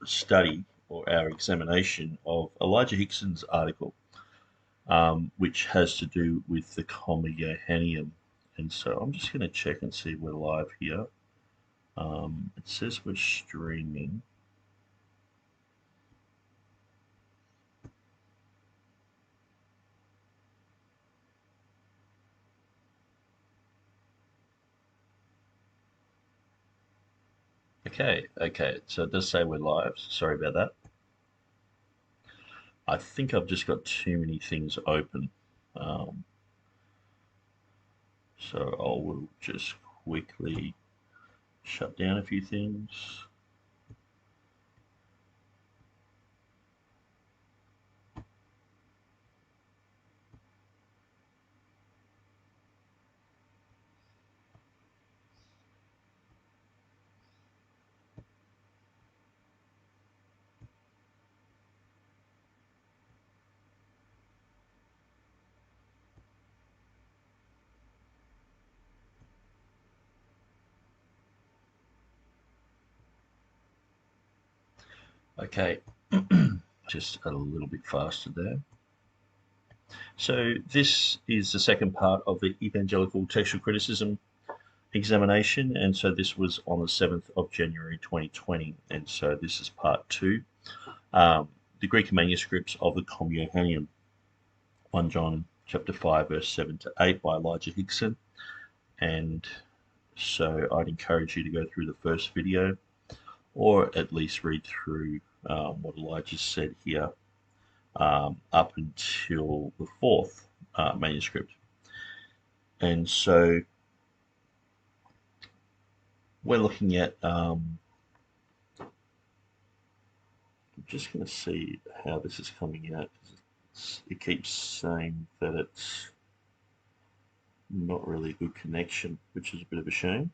study or our examination of Elijah Hixson's article, which has to do with the comma Johannine. And so I'm just going to check and see we're live here. It says we're streaming. Okay, so it does say we're live. Sorry about that. I think I've just got too many things open. So I will just quickly shut down a few things. Okay, just a little bit faster there. So this is the second part of the evangelical textual criticism examination, and so this was on the 7th of January 2020, and so this is part 2. The Greek manuscripts of the comma Johannine, 1 John chapter 5 verse 7 to 8 by Elijah Hixson. And so I'd encourage you to go through the first video, or at least read through what Elijah said here up until the 4th manuscript. And so we're looking at, I'm just going to see how this is coming out. It keeps saying that it's not really a good connection, which is a bit of a shame.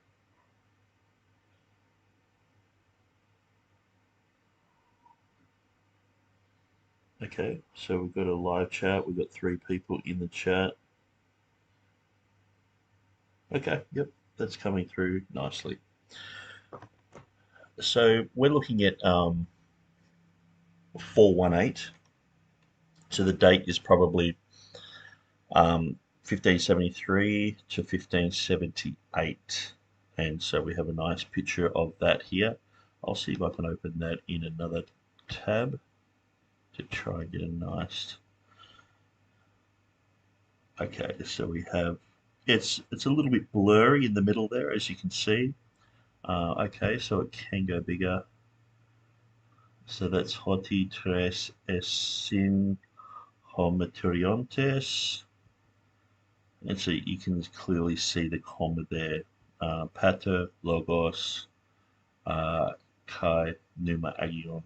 Okay, so we've got a live chat. We've got 3 people in the chat. Okay, yep, that's coming through nicely. So we're looking at 418. So the date is probably 1573 to 1578. And so we have a nice picture of that here. I'll see if I can open that in another tab to try and get a nice. Okay, so we have, it's a little bit blurry in the middle there, as you can see. Okay, so it can go bigger. So that's hoti tres esin homoteriontes. And so you can clearly see the comma there. Pater, logos, kai, pneuma agion.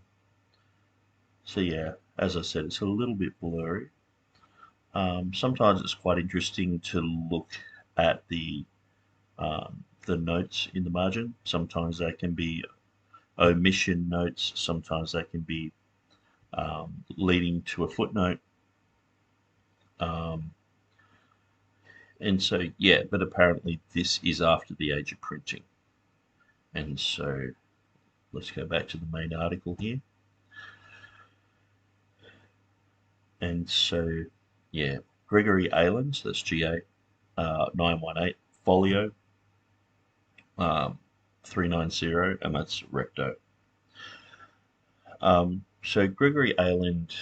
So yeah, as I said, it's a little bit blurry. Sometimes it's quite interesting to look at the notes in the margin. Sometimes they can be omission notes. Sometimes they can be leading to a footnote. And so, yeah, but apparently this is after the age of printing. And so let's go back to the main article here. And so, yeah, Gregory Aylan, so that's GA 918, folio 390, and that's recto. So Gregory Aylan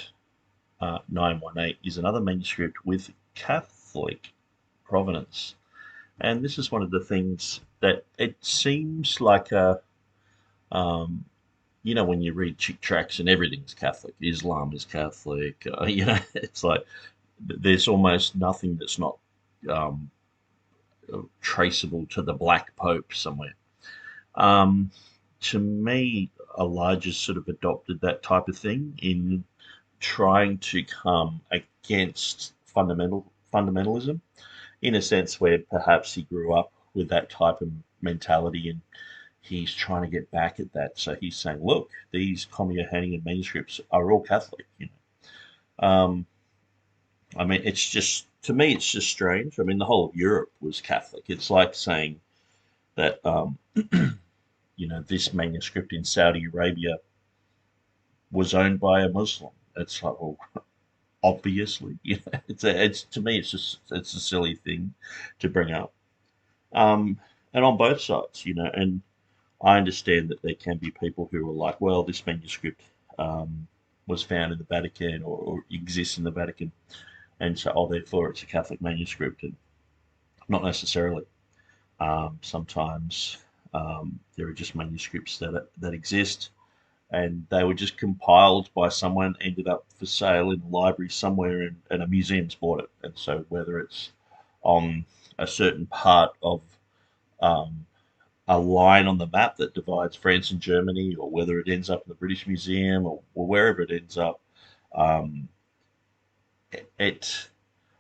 918 is another manuscript with Catholic provenance. And this is one of the things that it seems like a, you know, when you read Chick tracts and everything's Catholic, Islam is Catholic, you know, it's like there's almost nothing that's not traceable to the Black Pope somewhere. To me, Elijah sort of adopted that type of thing in trying to come against fundamentalism, in a sense where perhaps he grew up with that type of mentality and he's trying to get back at that. So he's saying, look, these comma Johannine manuscripts are all Catholic. You know, I mean, it's just, to me, it's just strange. I mean, the whole of Europe was Catholic. It's like saying that, you know, this manuscript in Saudi Arabia was owned by a Muslim. It's like, well, obviously, it's to me, it's a silly thing to bring up. And on both sides, and I understand that there can be people who are like, well, this manuscript was found in the Vatican or exists in the Vatican, and so, oh, therefore it's a Catholic manuscript, and not necessarily. Sometimes there are just manuscripts that exist, and they were just compiled by someone, ended up for sale in a library somewhere, and a museum's bought it. And so whether it's on a certain part of um, a line on the map that divides France and Germany, or whether it ends up in the British Museum, or wherever it ends up, um, it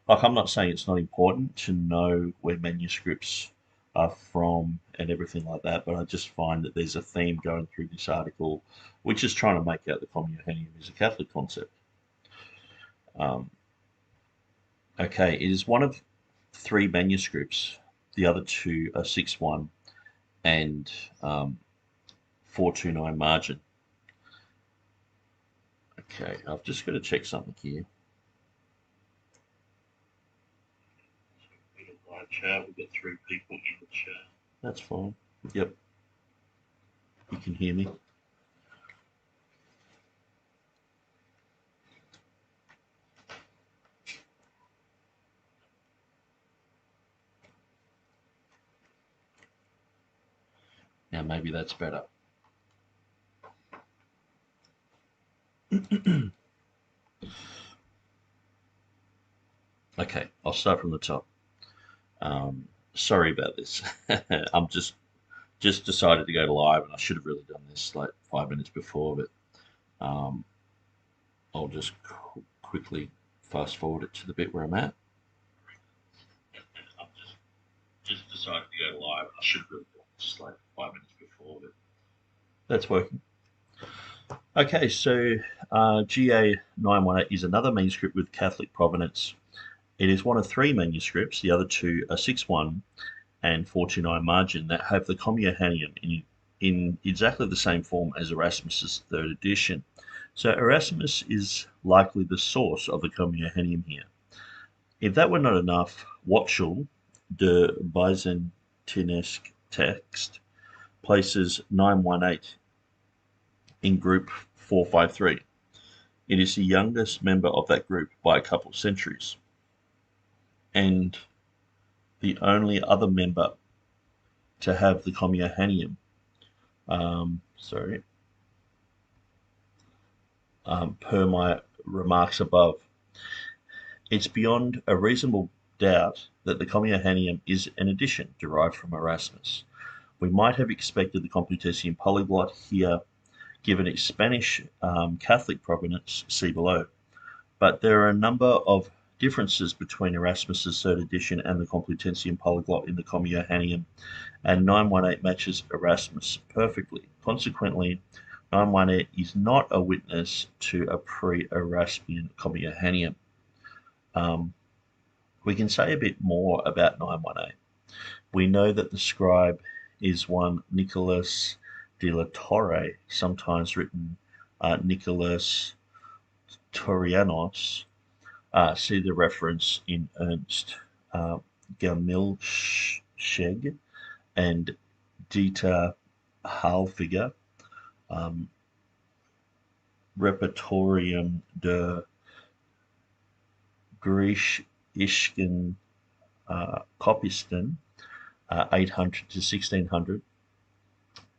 like, I'm not saying it's not important to know where manuscripts are from and everything like that, but I just find that there's a theme going through this article, which is trying to make out the Communionium is a Catholic concept. Um, okay, it is one of three manuscripts. The other two are 6.1 and 429 margin. Okay, I've just got to check something here. Live chat, we've got three people in the chat. That's fine. Yep. You can hear me. Now maybe that's better. Okay, I'll start from the top. Sorry about this. I'm just decided to go live, and I should have really done this like 5 minutes before, but I'll just quickly fast forward it to the bit where I'm at. I'm just decided to go live, and I should have really done this like 5 minutes before, but that's working. Okay, so GA 918 is another manuscript with Catholic provenance. It is one of three manuscripts, the other two are 6.1 and 429 margin, that have the Communionium in exactly the same form as Erasmus's third edition. So Erasmus is likely the source of the Communionium here. If that were not enough, Watchell, de Byzantinesque text, places 918 in group 453. It is the youngest member of that group by a couple of centuries, and the only other member to have the Communionium. Per my remarks above, it's beyond a reasonable doubt that the Communionium is an addition derived from Erasmus. We might have expected the Complutensian polyglot here, given its Spanish Catholic provenance, see below. But there are a number of differences between Erasmus's third edition and the Complutensian polyglot in the Communionium, and 918 matches Erasmus perfectly. Consequently, 918 is not a witness to a pre-Erasmian Communionium. We can say a bit more about 918. We know that the scribe is one Nicholas de la Torre, sometimes written Nicholas Torianos. See the reference in Ernst Gamilschegg and Dieter Halfiger, Repertorium de Griechischken Copisten, 800 to 1600.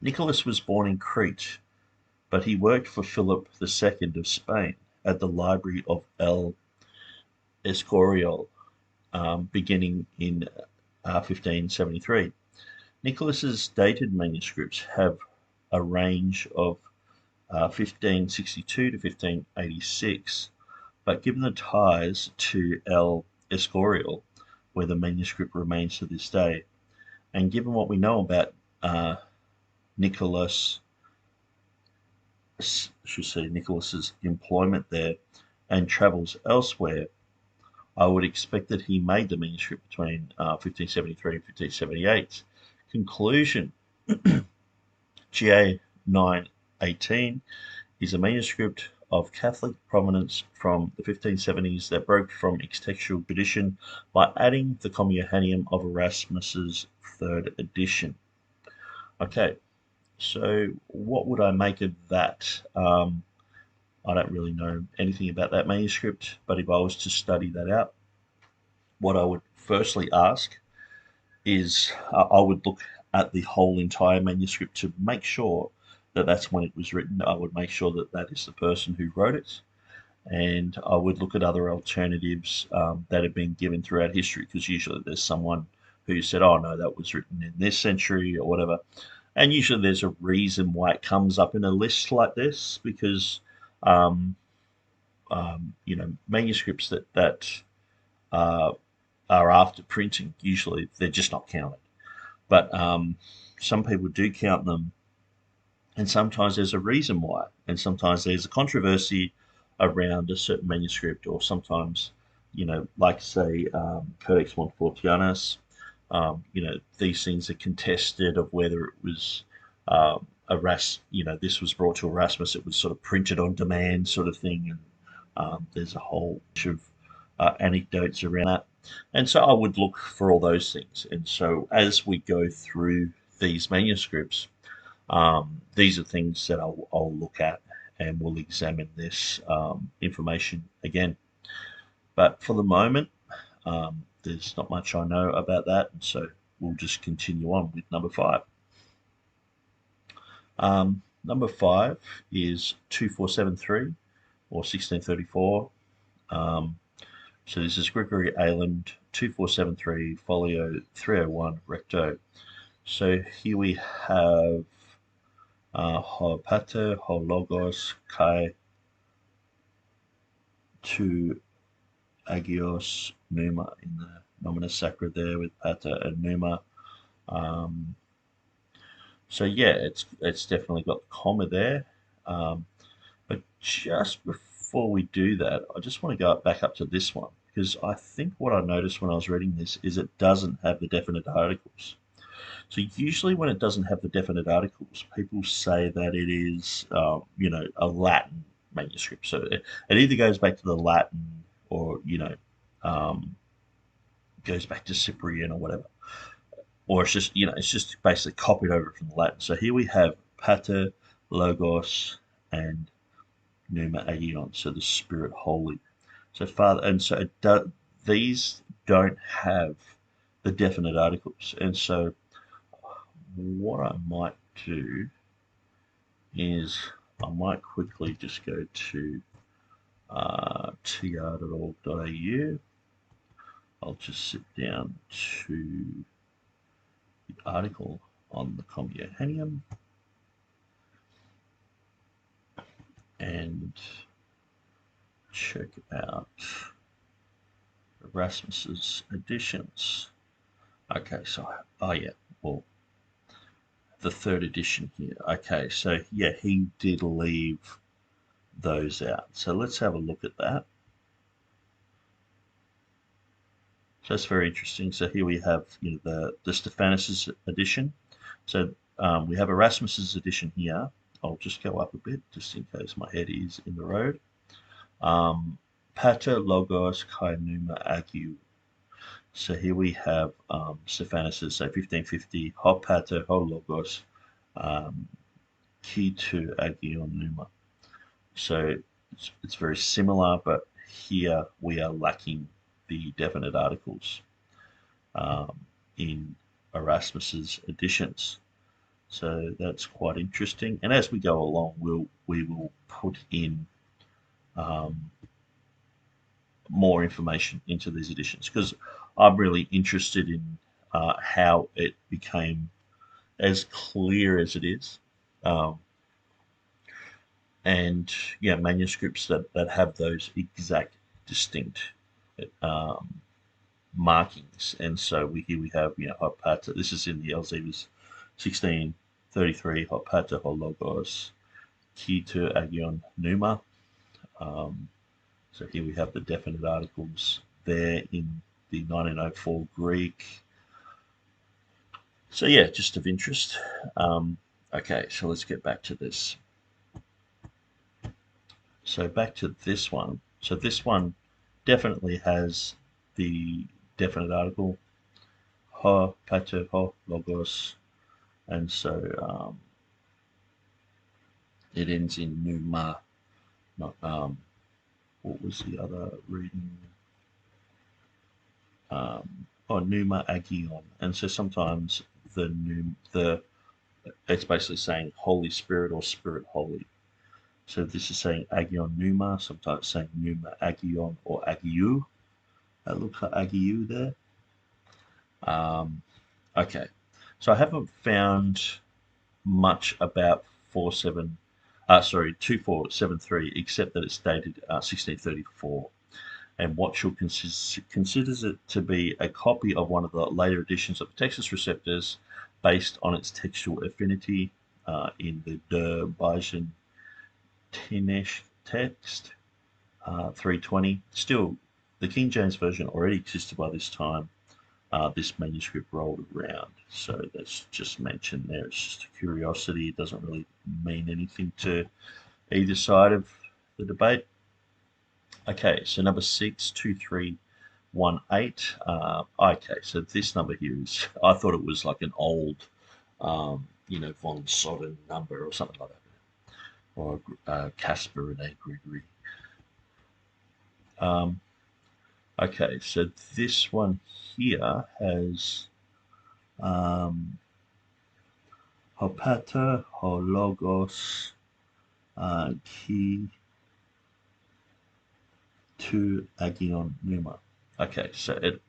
Nicholas was born in Crete, but he worked for Philip II of Spain at the library of El Escorial, beginning in 1573. Nicholas's dated manuscripts have a range of 1562 to 1586, but given the ties to El Escorial, where the manuscript remains to this day, and given what we know about Nicholas's employment there and travels elsewhere, I would expect that he made the manuscript between 1573 and 1578. Conclusion: GA 918 is a manuscript of Catholic provenance from the 1570s that broke from textual tradition by adding the Johanneum of Erasmus's third edition. Okay, so what would I make of that? I don't really know anything about that manuscript, but if I was to study that out, what I would firstly ask is I would look at the whole entire manuscript to make sure that that's when it was written. I would make sure that that is the person who wrote it. And I would look at other alternatives that have been given throughout history, because usually there's someone who said, oh, no, that was written in this century or whatever. And usually there's a reason why it comes up in a list like this, because, manuscripts that are after printing, usually they're just not counted. But some people do count them, and sometimes there's a reason why, and sometimes there's a controversy around a certain manuscript, or sometimes, like say Codex Montfortianus, these things are contested of whether it was this was brought to Erasmus, it was sort of printed on demand sort of thing, and there's a whole bunch of anecdotes around that. And so I would look for all those things. And so as we go through these manuscripts, these are things that I'll look at, and we'll examine this information again. But for the moment, there's not much I know about that, and so we'll just continue on with number 5. Number 5 is 2473 or 1634. So this is Gregory Ayland, 2473, folio 301, recto. So here we have ho pater, ho logos, kai to agios pneuma, in the nomina sacra there with pater and pneuma. So yeah, it's definitely got the comma there. But just before we do that, I just want to go back up to this one, because I think what I noticed when I was reading this is it doesn't have the definite articles. So usually when it doesn't have the definite articles, people say that it is, a Latin manuscript. So it either goes back to the Latin, or, goes back to Cyprian or whatever. Or it's just basically copied over from the Latin. So here we have Pater, Logos, and Pneuma Agion, so the Spirit Holy. So Father, and so these don't have the definite articles. And so what I might do is I might quickly just go to tr.org.au. I'll just sit down to the article on the Johanneum and check out Erasmus's editions. Okay, so, well, the third edition here. Okay, so yeah, he did leave those out. So let's have a look at that. So that's very interesting. So here we have the Stephanus' edition. So we have Erasmus's edition here. I'll just go up a bit just in case my head is in the road. Pater Logos Kai Pneuma Agiu. So here we have Stephanus', so 1550, Ho Pater, Ho Logos, Ki to Agion Pneuma. So it's very similar, but here we are lacking the definite articles in Erasmus's editions. So that's quite interesting. And as we go along, we will put in more information into these editions, because I'm really interested in how it became as clear as it is. And yeah, manuscripts that have those exact distinct markings. And so here we have, Hot Pater. This is in the Elzevir's 1633, Hot Pater, Ho Logos, Ki to Agion Pneuma. So here we have the definite articles there in the 1904 Greek. So yeah, just of interest. Okay, so let's get back to this. So back to this one. So this one definitely has the definite article, ho, pater, ho, logos, and so it ends in pneuma. Not what was the other reading? Pneuma agion, and so sometimes the it's basically saying Holy Spirit or Spirit Holy. So this is saying agion pneuma, sometimes saying pneuma agion or agiou. That looks like agiou there. Okay, so I haven't found much about 2473, except that it's dated 1634. And Watchell considers it to be a copy of one of the later editions of Textus Receptus based on its textual affinity in the De Byzantine text, 320. Still, the King James Version already existed by this time. This manuscript rolled around, so that's just mentioned there. It's just a curiosity. It doesn't really mean anything to either side of the debate. Okay, so number 62318. Okay, so this number here is, I thought it was like an old, von Soden number or something like that, or Casper and A. Gregory. Okay, so this one here has Hopata, Hologos, Ki to Agion Numa. Okay, so it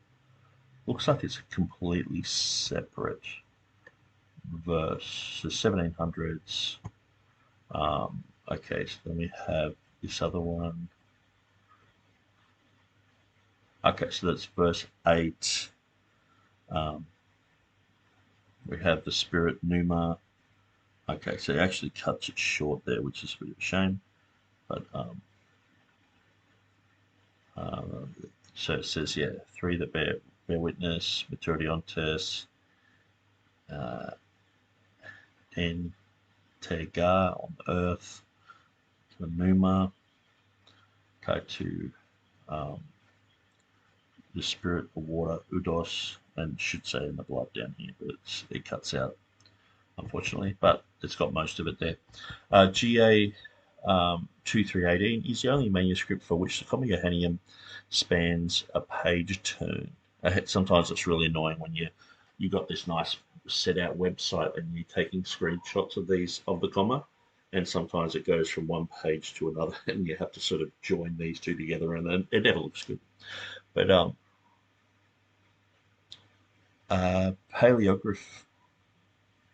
looks like it's a completely separate verse. So 1700s. Okay, so then we have this other one. Okay, so that's verse 8. We have the Spirit Numa. Okay, so it actually cuts it short there, which is a bit of a shame. But so it says, yeah, 3 that bear witness, maturity on test, en Tegar on earth, the Numa, okay, to the spirit, the water, Udos, and should say in the blood down here, but it cuts out, unfortunately, but it's got most of it there. GA 2318 is the only manuscript for which the Comma Johanneum spans a page turn. Sometimes it's really annoying when you got this nice set out website and you're taking screenshots of the comma, and sometimes it goes from one page to another and you have to sort of join these two together, and then it never looks good. But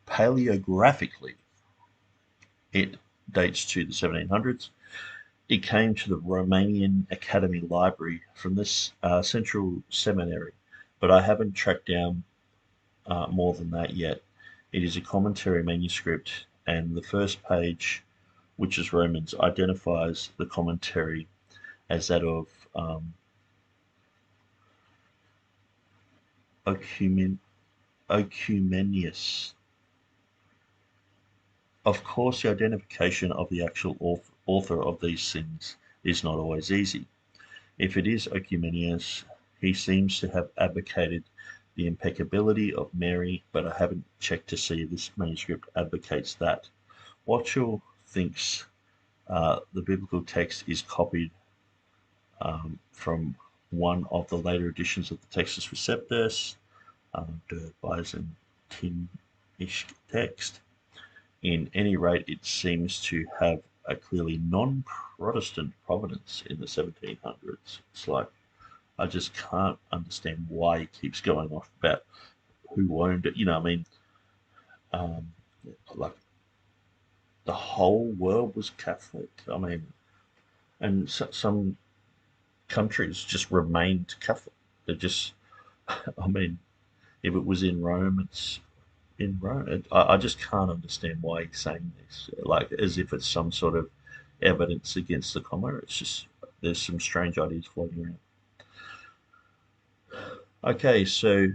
paleographically, it dates to the 1700s. It came to the Romanian Academy Library from this central seminary, but I haven't tracked down more than that yet. It is a commentary manuscript, and the first page, which is Romans, identifies the commentary as that of Oecumenius. Of course, the identification of the actual author of these things is not always easy. If it is Oecumenius, he seems to have advocated the impeccability of Mary, but I haven't checked to see if this manuscript advocates that. Watchell thinks the biblical text is copied from one of the later editions of the Textus Receptus, the Byzantine-ish text. In any rate, it seems to have a clearly non-Protestant provenance in the 1700s. It's like, I just can't understand why he keeps going off about who owned it. I mean, like the whole world was Catholic. I mean, and some countries just remained Catholic. They just, I mean, if it was in Rome, it's in Rome. I just can't understand why he's saying this, like as if it's some sort of evidence against the comma. It's just, there's some strange ideas floating around. Okay, so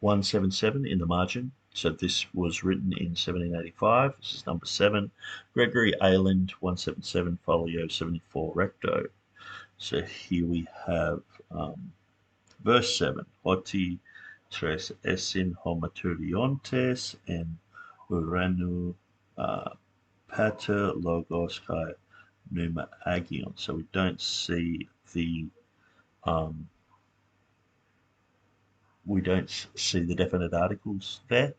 177 in the margin, So this was written in 1785. This is number 7. Gregory Ayland, 177, folio 74 recto. So here we have verse 7. Hoti tres esin homaturiontes en uranu pater logos kai pneuma agion. So we don't see the definite articles there.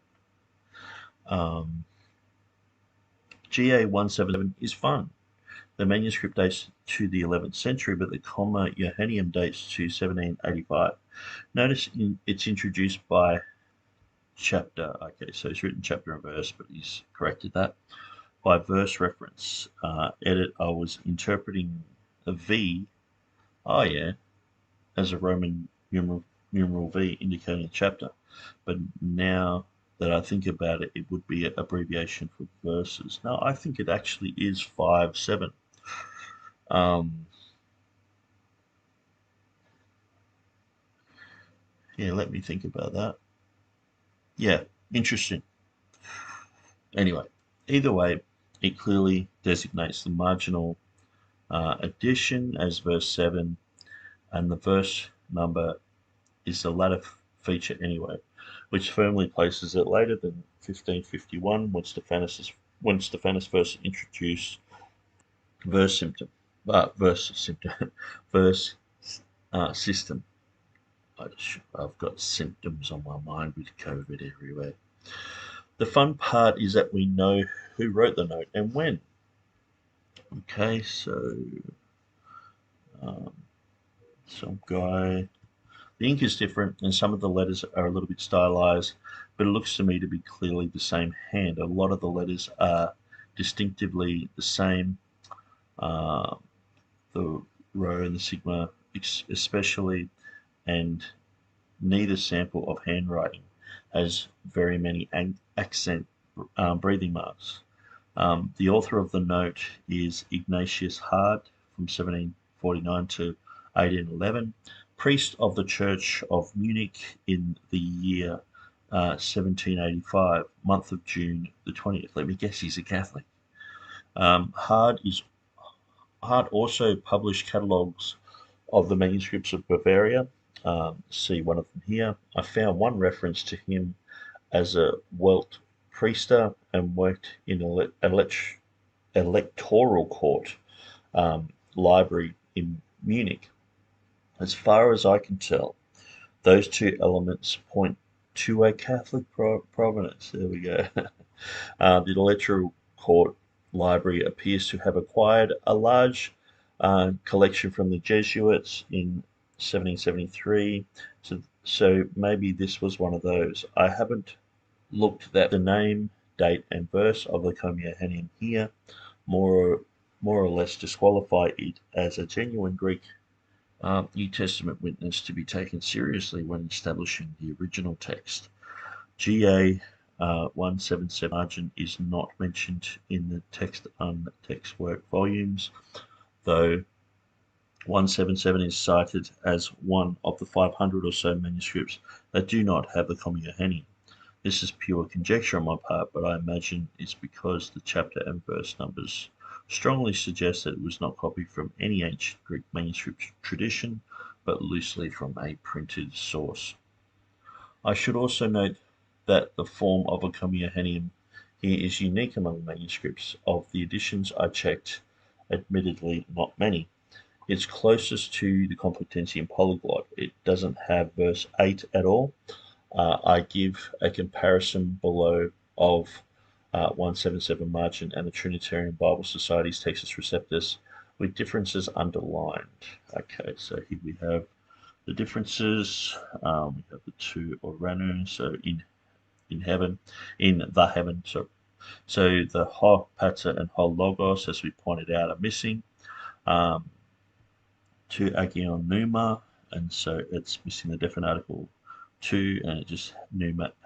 GA 177 is fun. The manuscript dates to the 11th century, but the comma Johannine dates to 1785. Notice it's introduced by chapter. Okay, so he's written chapter and verse, but he's corrected that by verse reference. Edit, I was interpreting the V, oh yeah, as a Roman numeral V indicating a chapter. But now that I think about it, it would be an abbreviation for verses. No, I think it actually is 5-7. Yeah, let me think about that. Yeah, interesting. Anyway, either way, it clearly designates the marginal addition as verse 7, and the verse number is the latter feature anyway, which firmly places it later than 1551 when Stephanus first introduced verse system. I've got symptoms on my mind with COVID everywhere. The fun part is that we know who wrote the note and when. Okay, so some guy. The ink is different, and some of the letters are a little bit stylized, but it looks to me to be clearly the same hand. A lot of the letters are distinctively the same. The rho and the sigma, especially, and neither sample of handwriting has very many accent breathing marks. The author of the note is Ignatius Hard from 1749 to 1811, priest of the Church of Munich in the year 1785, month of June the 20th. Let me guess, he's a Catholic. Hard also published catalogues of the manuscripts of Bavaria. See one of them here. I found one reference to him as a Welt priester and worked in electoral court library in Munich. As far as I can tell, those two elements point to a Catholic provenance. There we go. The electoral court library appears to have acquired a large collection from the Jesuits in 1773. So maybe this was one of those. I haven't looked at the name, date, and verse of the Comia Johannine here. More or less disqualify it as a genuine Greek New Testament witness to be taken seriously when establishing the original text. GA 177 margin is not mentioned in the text work volumes, though 177 is cited as one of the 500 or so manuscripts that do not have the Comia Johannine. This is pure conjecture on my part, but I imagine it's because the chapter and verse numbers strongly suggest that it was not copied from any ancient Greek manuscript tradition, but loosely from a printed source. I should also note that the form of a Comia Johannine here is unique among manuscripts. Of the editions I checked, admittedly not many. It's closest to the Complutensian Polyglot. It doesn't have verse 8 at all. I give a comparison below of 177 margin and the Trinitarian Bible Society's Textus Receptus with differences underlined. Okay, so here we have the differences. We have the two oranu, so in the heaven. So the ho pater and ho logos, as we pointed out, are missing. To agion pneuma, and so it's missing the definite article 2, and it just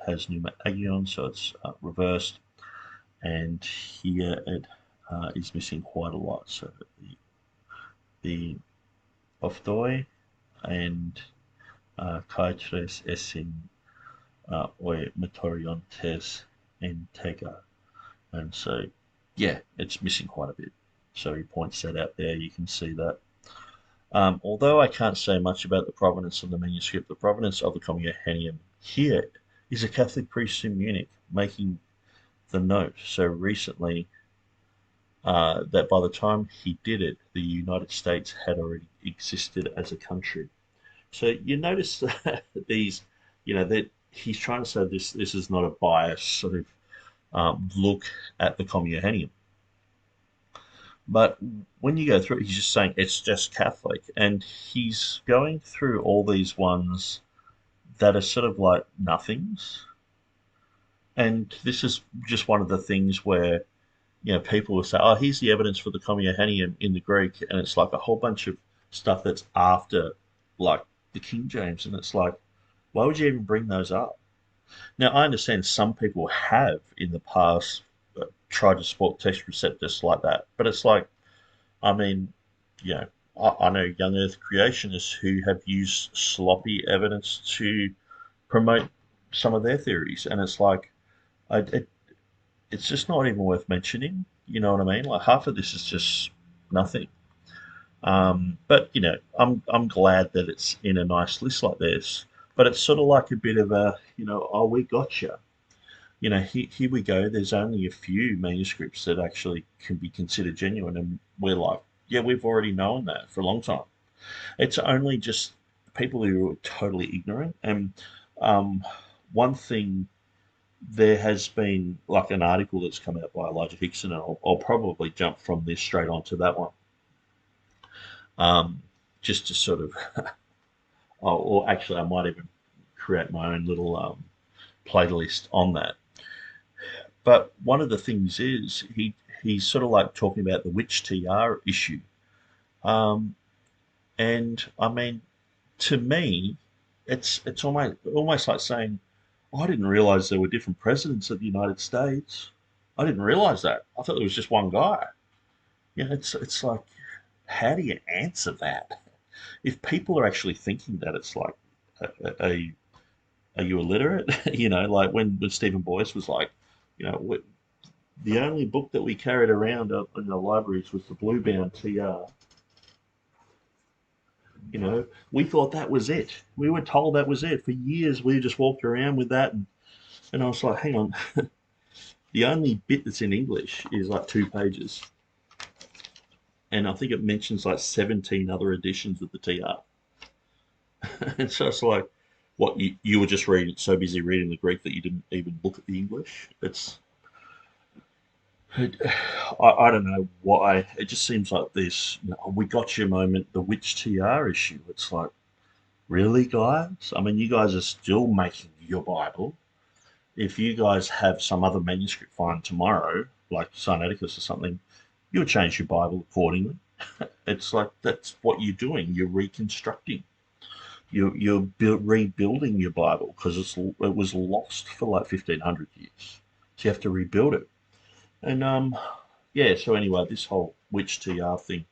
has pneuma agion, so it's reversed. And here it is missing quite a lot. So the ophtoi and kai tres esin or Metoriontes and Tega. And so, yeah, it's missing quite a bit. So he points that out there. You can see that. Although I can't say much about the provenance of the manuscript, the provenance of the Communicationum here is a Catholic priest in Munich making the note so recently that by the time he did it, the United States had already existed as a country. So you notice that these, that he's trying to say this is not a biased sort of look at the Communicationum. But when you go through it, he's just saying it's just Catholic. And he's going through all these ones that are sort of like nothings. And this is just one of the things where, people will say, oh, here's the evidence for the Communicationum in the Greek. And it's like a whole bunch of stuff that's after, like, the King James. And it's like, why would you even bring those up? Now, I understand some people have in the past tried to support Textus Receptus like that. But it's like, I mean, you know, I know young Earth creationists who have used sloppy evidence to promote some of their theories, and it's like, it's just not even worth mentioning. You know what I mean? Like half of this is just nothing. But I'm glad that it's in a nice list like this. But it's sort of like a bit of a, oh, we gotcha. Here we go. There's only a few manuscripts that actually can be considered genuine, and we're like, yeah, we've already known that for a long time. It's only just people who are totally ignorant. And um, one thing, there has been like an article that's come out by Elijah Hixson, and I'll probably jump from this straight onto that one, um, just to sort of, or actually, I might even create my own little playlist on that. But one of the things is he's sort of like talking about the witch TR issue. Um, and I mean, to me, it's almost like saying, oh, I didn't realize there were different presidents of the United States. I didn't realize that. I thought there was just one guy. It's like, how do you answer that? If people are actually thinking that, it's like, a are you illiterate? Like when Stephen Boyce was like, the only book that we carried around in the libraries was the Blue Bound TR. We thought that was it. We were told that was it. For years, we just walked around with that. And I was like, hang on. The only bit that's in English is like 2 pages. And I think it mentions like 17 other editions of the TR. And so it's like, what, you were just so busy reading the Greek that you didn't even look at the English? I don't know why. It just seems like this, we got your moment, the witch TR issue. It's like, really, guys? I mean, you guys are still making your Bible. If you guys have some other manuscript find tomorrow, like Sinaiticus or something, you'll change your Bible accordingly. It's like that's what you're doing. You're reconstructing. You're rebuilding your Bible because it was lost for like 1,500 years. So you have to rebuild it. And yeah. So anyway, this whole witch TR thing,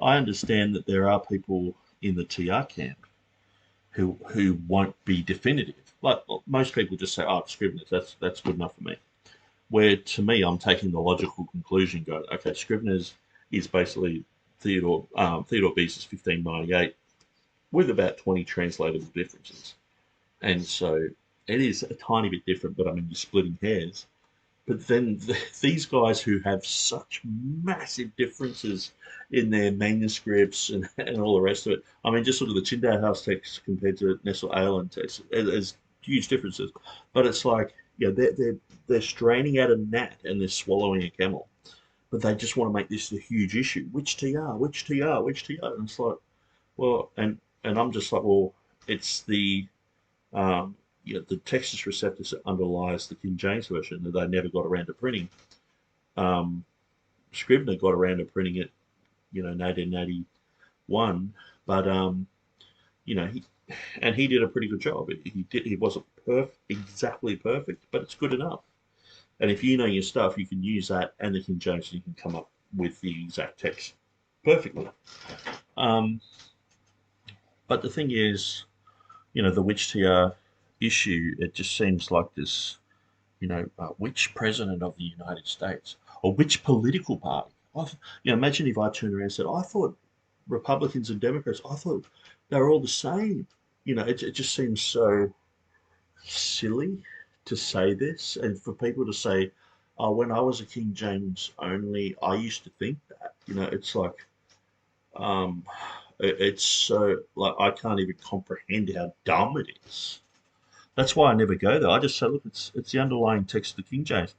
I understand that there are people in the TR camp who won't be definitive. Like most people just say, "Oh, Scribner's, that's good enough for me." Where to me, I'm taking the logical conclusion, going, "Okay, Scribner's is basically Theodore Beza's 1598 with about 20 translatable differences," and so it is a tiny bit different. But I mean, you're splitting hairs. But then these guys who have such massive differences in their manuscripts and all the rest of it. I mean, just sort of the Tyndale House text compared to Nestle Island text, there's huge differences. But it's like, yeah, they're straining out a gnat and they're swallowing a camel. But they just want to make this a huge issue. Which TR, which TR, which TR? And it's like, well, and I'm just like, well, it's um, the Textus Receptus that underlies the King James version that they never got around to printing. Um, Scribner got around to printing it, in 1881, but he did a pretty good job. He wasn't exactly perfect, but it's good enough. And if you know your stuff, you can use that and the King James, and you can come up with the exact text perfectly. Um, but the thing is, the witch TR. issue, it just seems like this, which president of the United States or which political party. Imagine if I turned around and said, I thought Republicans and Democrats, I thought they were all the same. It just seems so silly to say this, and for people to say, "Oh, when I was a King James only, I used to think that." It's like, um, it's so like I can't even comprehend how dumb it is. That's why I never go there. I just say, look, it's the underlying text of the King James.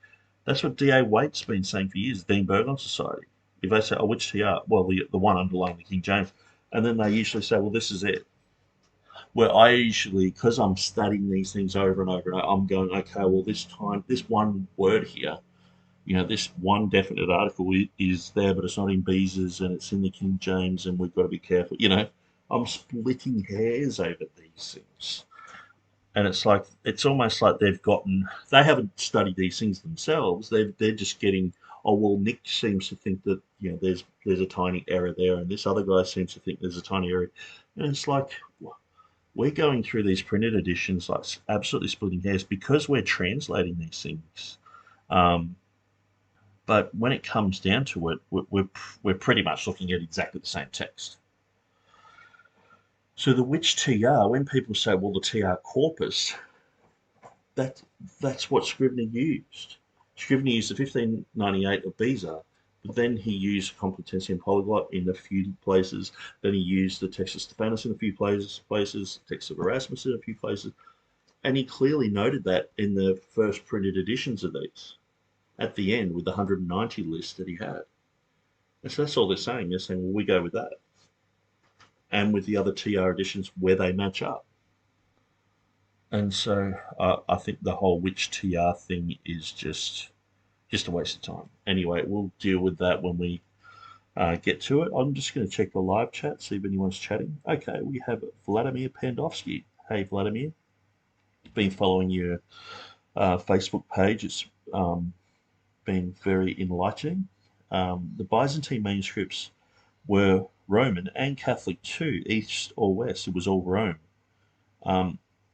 That's what D.A. Waite's been saying for years, the Dean Burgon Society. If they say, oh, which TR? Well, the one underlying the King James. And then they usually say, well, this is it. Where I usually, because I'm studying these things over and over and over, I'm going, okay, well, this time, this one word here, this one definite article is there, but it's not in Beezus and it's in the King James, and we've got to be careful. I'm splitting hairs over these things. And it's almost like they haven't studied these things themselves. They're just getting, oh well, Nick seems to think that there's a tiny error there, and this other guy seems to think there's a tiny error, and it's like we're going through these printed editions like absolutely splitting hairs because we're translating these things. But when it comes down to it, we're pretty much looking at exactly the same text. So the which TR, when people say, well, the TR corpus, that's what Scrivener used. Scrivener used the 1598 of Beza, but then he used Complutensian Polyglot in a few places. Then he used the Textus Stephanus in a few places, Text of Erasmus in a few places, and he clearly noted that in the first printed editions of these, at the end with the 190 list that he had. And so that's all they're saying. They're saying, well, we go with that, and with the other TR editions where they match up. And so I think the whole which TR thing is just a waste of time. Anyway, we'll deal with that when we get to it. I'm just going to check the live chat, see if anyone's chatting. Okay, we have Vladimir Pandovsky. Hey, Vladimir. Been following your Facebook page. It's been very enlightening. The Byzantine manuscripts were Roman and Catholic too, east or west. It was all Rome.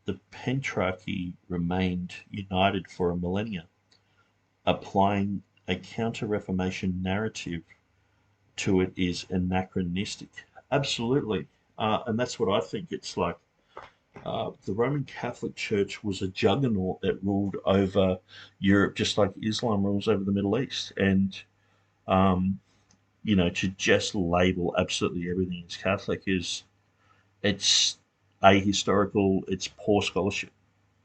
The Pentarchy remained united for a millennia, applying a counter-Reformation narrative to it is anachronistic. Absolutely. And that's what I think. It's like the Roman Catholic Church was a juggernaut that ruled over Europe just like Islam rules over the Middle East. And, to just label absolutely everything as Catholic it's ahistorical, it's poor scholarship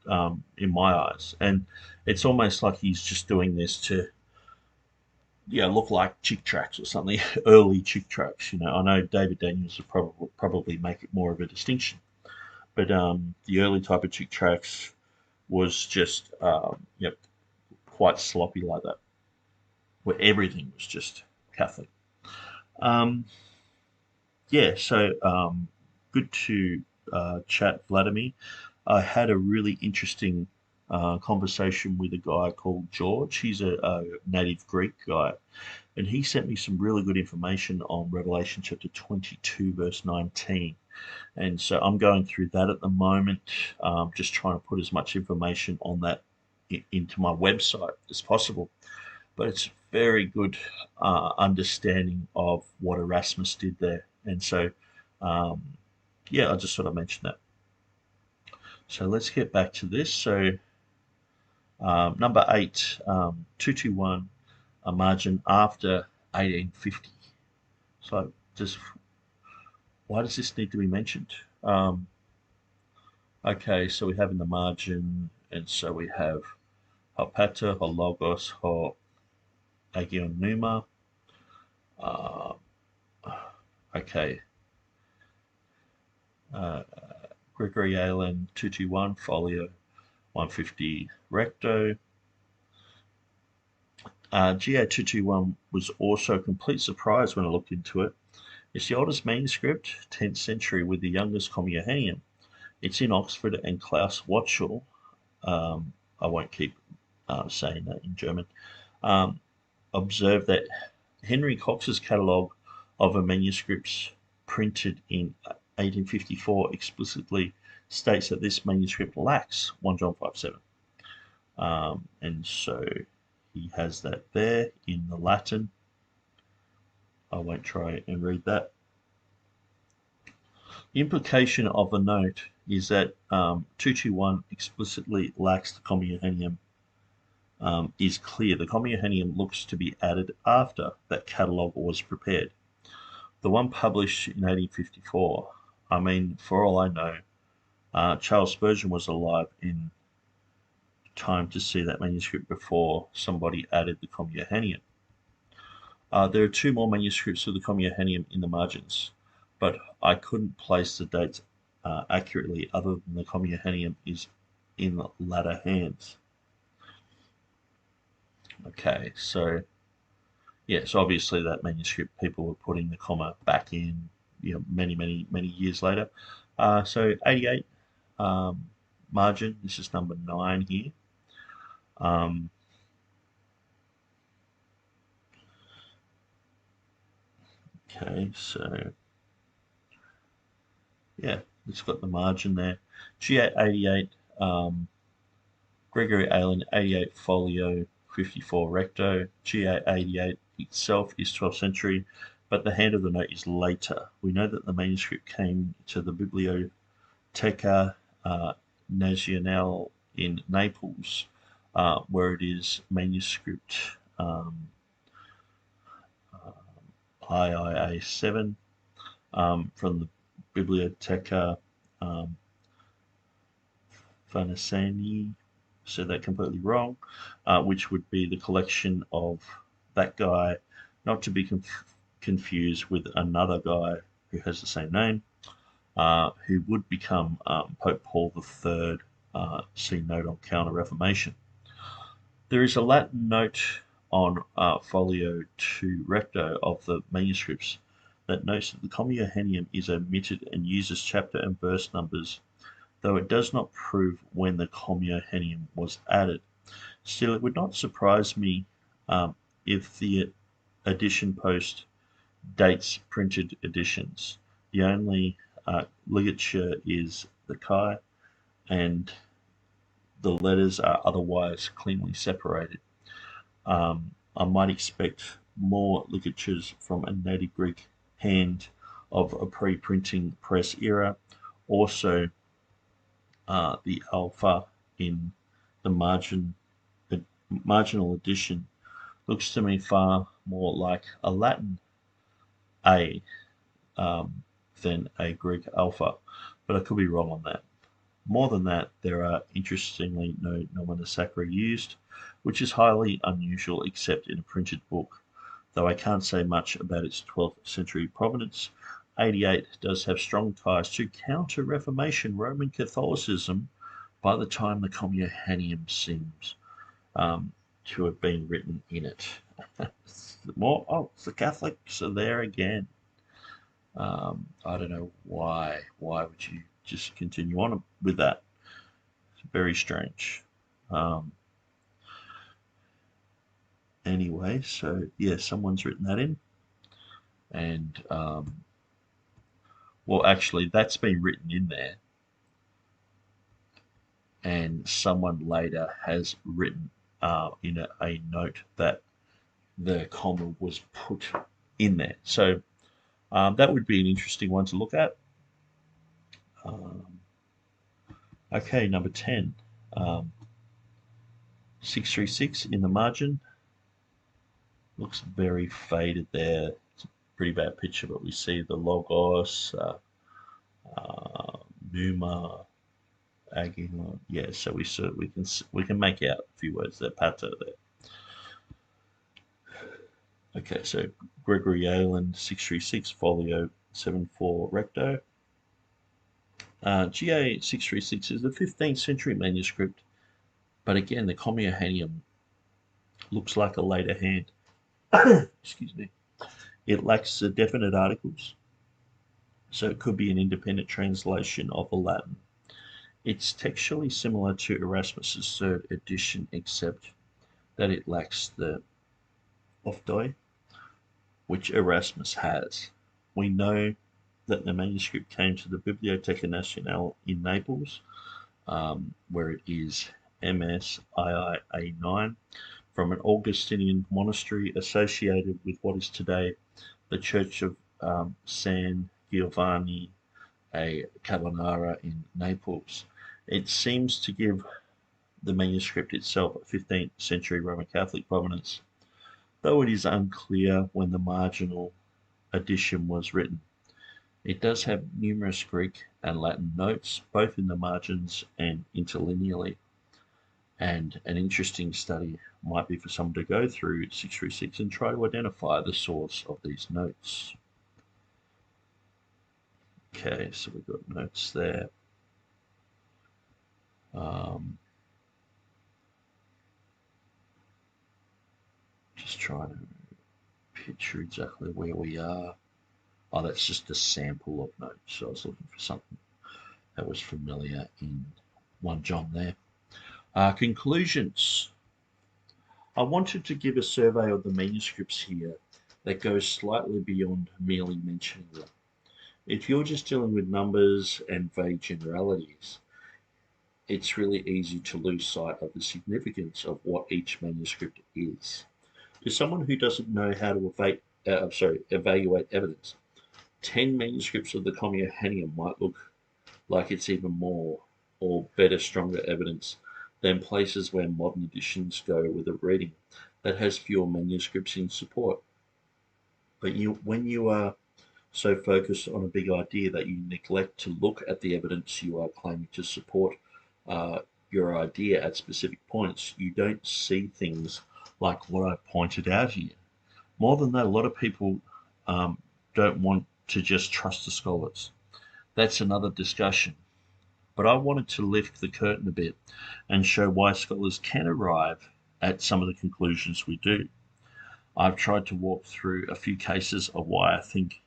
in my eyes. And it's almost like he's just doing this to look like Chick tracts or something, early Chick tracts. I know David Daniels would probably make it more of a distinction, but the early type of Chick tracts was just quite sloppy like that, where everything was just Catholic. So good to chat, Vladimir. I had a really interesting conversation with a guy called George. He's a native Greek guy, and he sent me some really good information on Revelation chapter 22, verse 19. And so I'm going through that at the moment, just trying to put as much information on that into my website as possible. But it's very good understanding of what Erasmus did there. And so, I just sort of mentioned that. So let's get back to this. So number 8, 221, a margin after 1850. So why does this need to be mentioned? Okay, so we have in the margin, and so we have ho pater, ho logos, ho agion pneuma. Okay. Gregory Allen 221, folio 150 recto. GA221 was also a complete surprise when I looked into it. It's the oldest manuscript, 10th century, with the youngest Comma Johannine. It's in Oxford, and Klaus Watschel, I won't keep saying that in German, observed that Henry Cox's catalogue of manuscripts printed in 1854 explicitly states that this manuscript lacks 1 John 5:7. And so he has that there in the Latin. I won't try and read that. The implication of the note is that 221 explicitly lacks the Communionium is clear. The Communionium looks to be added after that catalogue was prepared. The one published in 1854, I mean, for all I know, Charles Spurgeon was alive in time to see that manuscript before somebody added the Communionium. There are 2 more manuscripts of the Communionium in the margins, but I couldn't place the dates accurately other than the Communionium is in the latter hands. Okay, so yes, obviously that manuscript people were putting the comma back in, many years later. So 88 margin. This is number 9 here. Okay, so yeah, it's got the margin there. G8 88, Gregory Aylin 88 folio 54 recto. G8 88 itself is 12th century, but the hand of the note is later. We know that the manuscript came to the Biblioteca Nazionale in Naples, where it is manuscript IIA 7 from the Biblioteca Farnesani, said that completely wrong, which would be the collection of that guy, not to be confused with another guy who has the same name, who would become Pope Paul III, see note on Counter-Reformation. There is a Latin note on folio 2 recto of the manuscripts that notes that the Communionium is omitted and uses chapter and verse numbers, though it does not prove when the Communionium was added. Still, it would not surprise me if the edition post dates printed editions. The only ligature is the chi, and the letters are otherwise cleanly separated. I might expect more ligatures from a native Greek hand of a pre-printing press era. Also, the alpha in the marginal edition looks to me far more like a Latin A than a Greek alpha, but I could be wrong on that. More than that, there are interestingly no nomina sacra used, which is highly unusual except in a printed book, though I can't say much about its 12th century provenance. 88 does have strong ties to counter-Reformation Roman Catholicism by the time the Communionium seems to have been written in it. It's the Catholics are there again. I don't know why. Why would you just continue on with that? It's very strange. Anyway, so yeah, someone's written that in. And, well, actually, that's been written in there. And someone later has written in a note that the comma was put in there. So that would be an interesting one to look at. Okay, number 10. 636 in the margin. Looks very faded there. It's a pretty bad picture, but we see the logos, pneuma, agilon. Yeah, so we can make out a few words there, pater there. Okay, so Gregory Aylin 636 folio 74 recto. GA 636 is a 15th century manuscript, but again the Communionium looks like a later hand. Excuse me. It lacks the definite articles, so it could be an independent translation of the Latin. It's textually similar to Erasmus's third edition, except that it lacks the ophthoi, which Erasmus has. We know that the manuscript came to the Biblioteca Nacional in Naples, where it is MSIIA9, from an Augustinian monastery associated with what is today the Church of San Giovanni a Carbonara in Naples. It seems to give the manuscript itself a 15th century Roman Catholic provenance, though it is unclear when the marginal edition was written. It does have numerous Greek and Latin notes, both in the margins and interlinearly. And an interesting study might be for someone to go through 636 and try to identify the source of these notes. Okay, so we've got notes there. Just trying to picture exactly where we are. Oh, that's just a sample of notes. So I was looking for something that was familiar in 1 John there. Conclusions. I wanted to give a survey of the manuscripts here that goes slightly beyond merely mentioning them. If you're just dealing with numbers and vague generalities, it's really easy to lose sight of the significance of what each manuscript is. To someone who doesn't know how to evaluate evidence, 10 manuscripts of the Johannian might look like it's even more or better, stronger evidence than places where modern editions go with a reading that has fewer manuscripts in support. But when you are so focused on a big idea that you neglect to look at the evidence you are claiming to support your idea at specific points, you don't see things like what I pointed out here. More than that, a lot of people don't want to just trust the scholars. That's another discussion. But I wanted to lift the curtain a bit and show why scholars can arrive at some of the conclusions we do. I've tried to walk through a few cases of why I think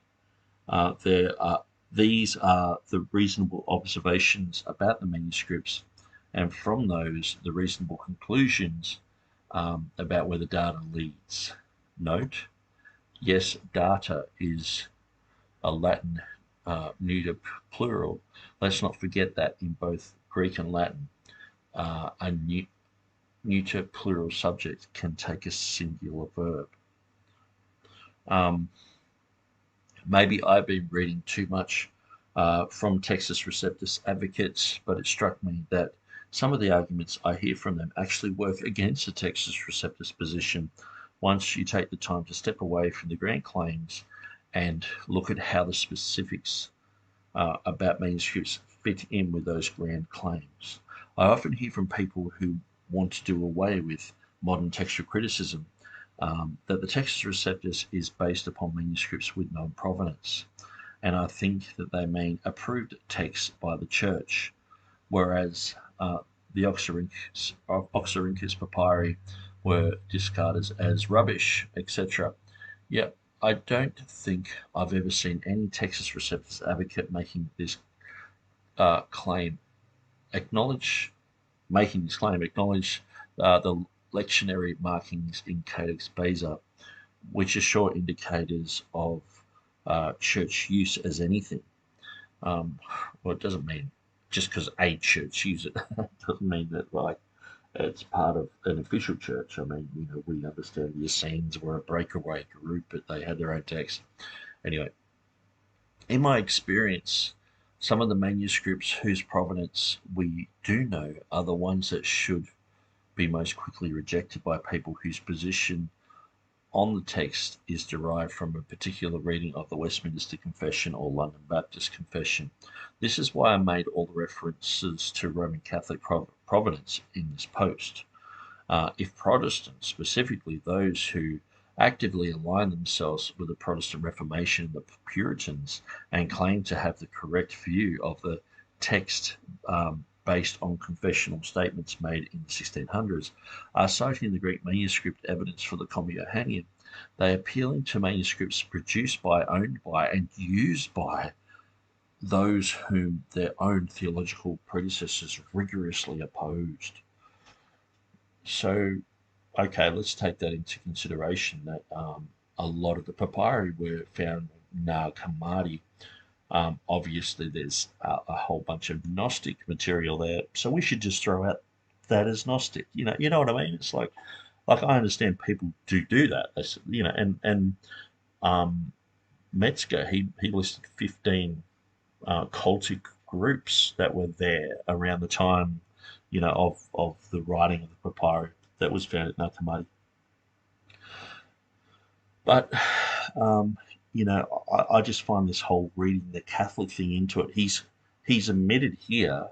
these are the reasonable observations about the manuscripts, and from those, the reasonable conclusions about where the data leads. Note, yes, data is a Latin neuter plural. Let's not forget that in both Greek and Latin, a neuter plural subject can take a singular verb. Maybe I've been reading too much from Textus Receptus advocates, but it struck me that some of the arguments I hear from them actually work against the Textus Receptus position once you take the time to step away from the grand claims and look at how the specifics about manuscripts fit in with those grand claims. I often hear from people who want to do away with modern textual criticism that the Textus Receptus is based upon manuscripts with known provenance, and I think that they mean approved texts by the Church, whereas the Oxyrhynchus papyri were discarded as rubbish, etc. Yet I don't think I've ever seen any Textus Receptus advocate making this claim acknowledge the lectionary markings in Codex Beza, which are sure indicators of church use as anything. Well, it doesn't mean just because a church uses it doesn't mean that like it's part of an official church. I mean, we understand the Essenes were a breakaway group, but they had their own text. Anyway, in my experience, some of the manuscripts whose provenance we do know are the ones that should be most quickly rejected by people whose position on the text is derived from a particular reading of the Westminster Confession or London Baptist Confession. This is why I made all the references to Roman Catholic provenance in this post. If Protestants, specifically those who actively align themselves with the Protestant Reformation and the Puritans and claim to have the correct view of the text based on confessional statements made in the 1600s, are citing the Greek manuscript evidence for the Johannian. They are appealing to manuscripts produced by, owned by, and used by those whom their own theological predecessors rigorously opposed. So, okay, let's take that into consideration, that a lot of the papyri were found in Nag Hammadi, Obviously, there's a whole bunch of Gnostic material there, so we should just throw out that as Gnostic. You know what I mean? It's like I understand people do that. And um, Metzger he listed 15 cultic groups that were there around the time, of the writing of the papyri that was found at Nag Hammadi. But I just find this whole reading the Catholic thing into it. He's admitted here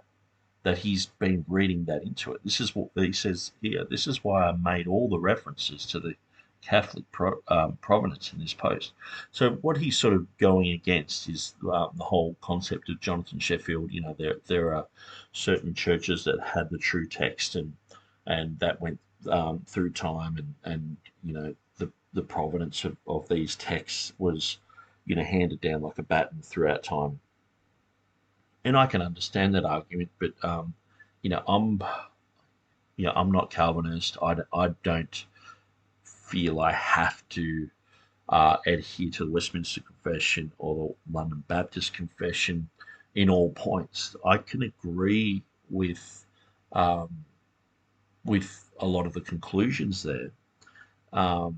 that he's been reading that into it. This is what he says here. This is why I made all the references to the Catholic provenance in this post. So what he's sort of going against is the whole concept of Jonathan Sheffield. There are certain churches that had the true text, and that went through time, and the provenance of these texts was handed down like a baton throughout time. And I can understand that argument, but you know, I'm I'm not Calvinist. I don't feel I have to adhere to the Westminster Confession or the London Baptist Confession in all points. I can agree um, with a lot of the conclusions there, um,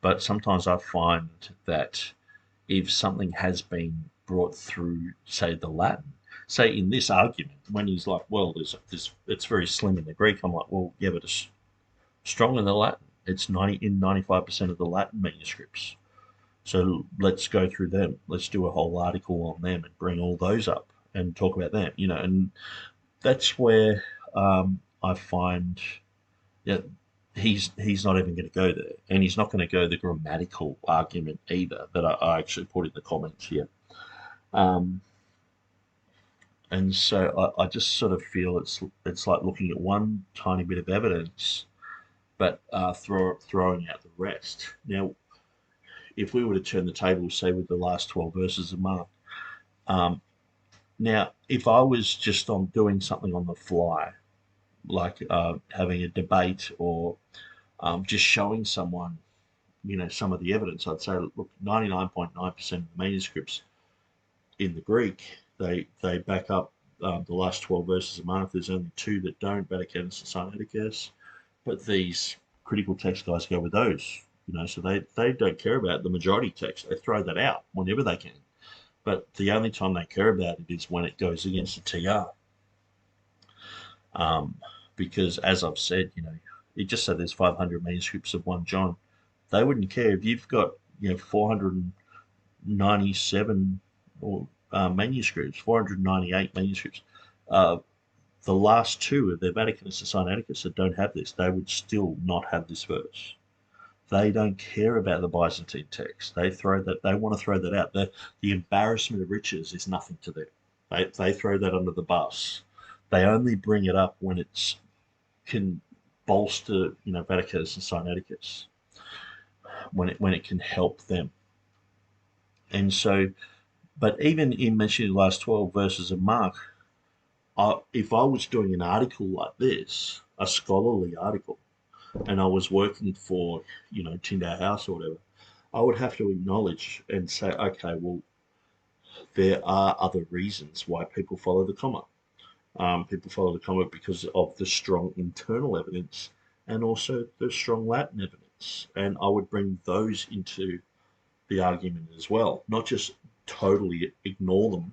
but sometimes I find that if something has been brought through, say, the Latin, say in this argument, when he's like, well, there's this, it's very slim in the Greek. I'm like, well, yeah, but it's strong in the Latin. It's 95% of the Latin manuscripts. So let's go through them. Let's do a whole article on them and bring all those up and talk about them. And that's where I find that he's not even going to go there, and he's not going to go the grammatical argument either that I actually put in the comments here. Um, and so I just sort of feel it's like looking at one tiny bit of evidence, but throwing out the rest. Now, if we were to turn the table, say with the last 12 verses of Mark, um, now if I was just on doing something on the fly, like having a debate or just showing someone, some of the evidence, I'd say, look, 99.9% of the manuscripts in the Greek, they back up the last 12 verses of Mark. There's only two that don't, Vaticanus and Sinaiticus, but these critical text guys go with those. So they don't care about the majority text. They throw that out whenever they can. But the only time they care about it is when it goes against the TR. Um, because as I've said, it just said there's 500 manuscripts of 1 John. They wouldn't care if you've got 497 or manuscripts, 498 manuscripts. Uh, the last two of the Vaticanus and Sinaiticus that don't have this, they would still not have this verse. They don't care about the Byzantine text. They want to throw that out. The embarrassment of riches is nothing to them. They throw that under the bus. They only bring it up when it's can bolster, Vaticanus and Sinaiticus, when it can help them. And so, but even in mentioning the last 12 verses of Mark, if I was doing an article like this, a scholarly article, and I was working for, Tyndale House or whatever, I would have to acknowledge and say, okay, well, there are other reasons why people follow the comma. People follow the comma because of the strong internal evidence and also the strong Latin evidence. And I would bring those into the argument as well, not just totally ignore them,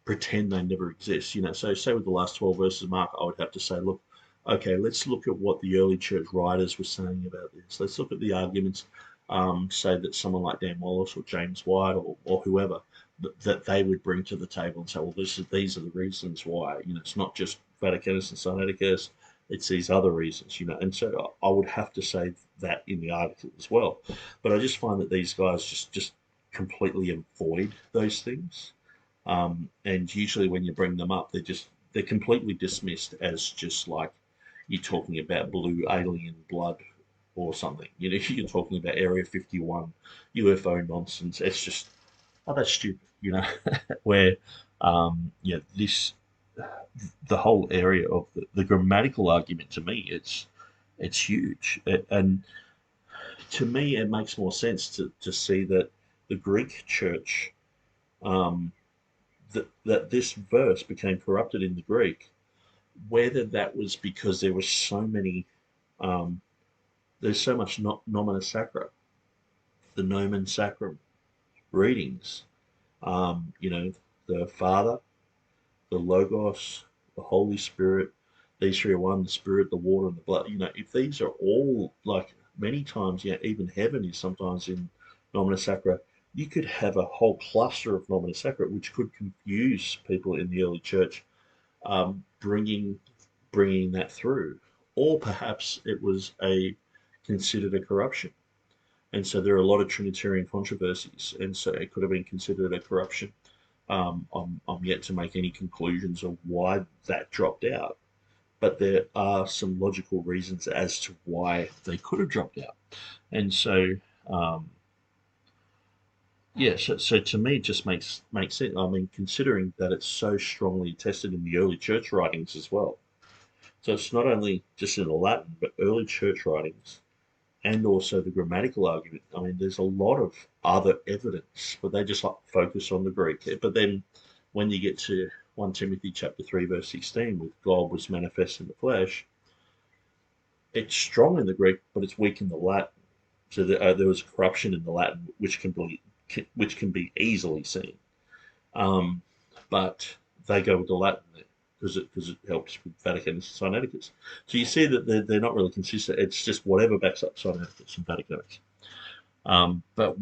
pretend they never exist. So say with the last 12 verses of Mark, I would have to say, look, okay, let's look at what the early church writers were saying about this. Let's look at the arguments, say that someone like Dan Wallace or James White or whoever, that they would bring to the table and say, well, these are the reasons why. It's not just Vaticanus and Sinaiticus, it's these other reasons. And so I would have to say that in the article as well. But I just find that these guys just completely avoid those things. And usually when you bring them up, they're completely dismissed as just like you're talking about blue alien blood or something. You're talking about Area 51 UFO nonsense. It's just, oh, that's stupid. Where this the whole area of the grammatical argument, to me, it's huge. And to me, it makes more sense to see that the Greek church, um, that this verse became corrupted in the Greek, whether that was because there were so many, um, there's so much nomina sacra, the nomen sacrum readings, the Father, the Logos, the Holy Spirit, these three are one, the Spirit, the water, and the blood. If these are all, like, many times, even heaven is sometimes in nomina sacra, you could have a whole cluster of nomina sacra, which could confuse people in the early church, bringing that through. Or perhaps it was considered a corruption. And so there are a lot of Trinitarian controversies, and so it could have been considered a corruption. I'm yet to make any conclusions of why that dropped out, but there are some logical reasons as to why they could have dropped out. And so, um, so to me, it just makes sense. I mean, considering that it's so strongly attested in the early church writings as well. So it's not only just in the Latin, but early church writings and also the grammatical argument. I mean, there's a lot of other evidence, but they just like focus on the Greek. But then when you get to 1 Timothy chapter 3, verse 16, with God was manifest in the flesh, it's strong in the Greek, but it's weak in the Latin. So there was corruption in the Latin, which can be easily seen. But they go with the Latin there because it helps with Vaticanus and Sinaiticus. So you see that they're not really consistent. It's just whatever backs up Sinaiticus and Vaticanus. But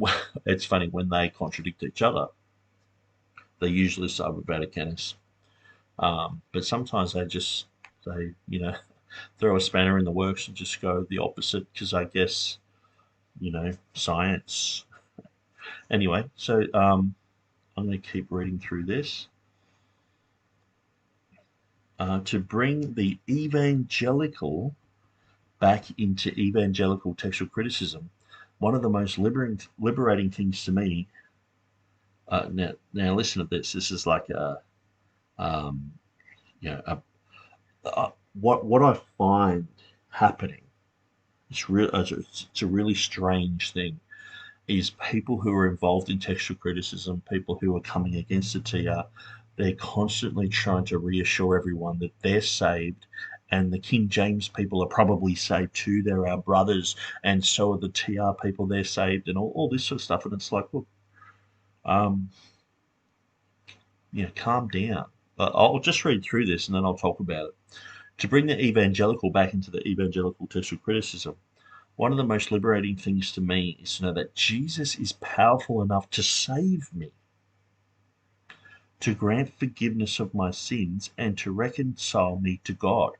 it's funny, when they contradict each other, they usually start with Vaticanus. But sometimes they throw a spanner in the works and just go the opposite, because I guess science. Anyway, so I'm going to keep reading through this. To bring the evangelical back into evangelical textual criticism, one of the most liberating things to me. Now listen to this. This is like what I find happening. It's a really strange thing. Is people who are involved in textual criticism, people who are coming against the TR, they're constantly trying to reassure everyone that they're saved, and the King James people are probably saved too. They're our brothers, and so are the TR people. They're saved, and all this sort of stuff. And it's like, look, calm down. I'll just read through this and then I'll talk about it. To bring the evangelical back into the evangelical textual criticism, one of the most liberating things to me is to know that Jesus is powerful enough to save me, to grant forgiveness of my sins, and to reconcile me to God,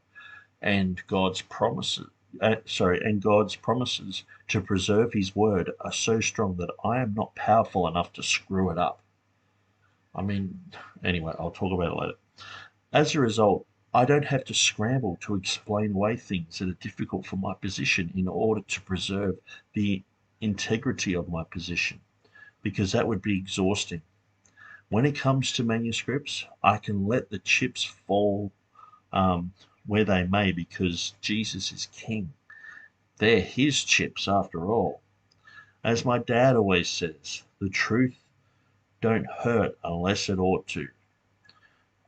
and God's promises. And God's promises to preserve His word are so strong that I am not powerful enough to screw it up. I mean, anyway, I'll talk about it later. As a result, I don't have to scramble to explain away things that are difficult for my position in order to preserve the integrity of my position, because that would be exhausting. When it comes to manuscripts, I can let the chips fall where they may, because Jesus is king. They're his chips after all. As my dad always says, the truth don't hurt unless it ought to.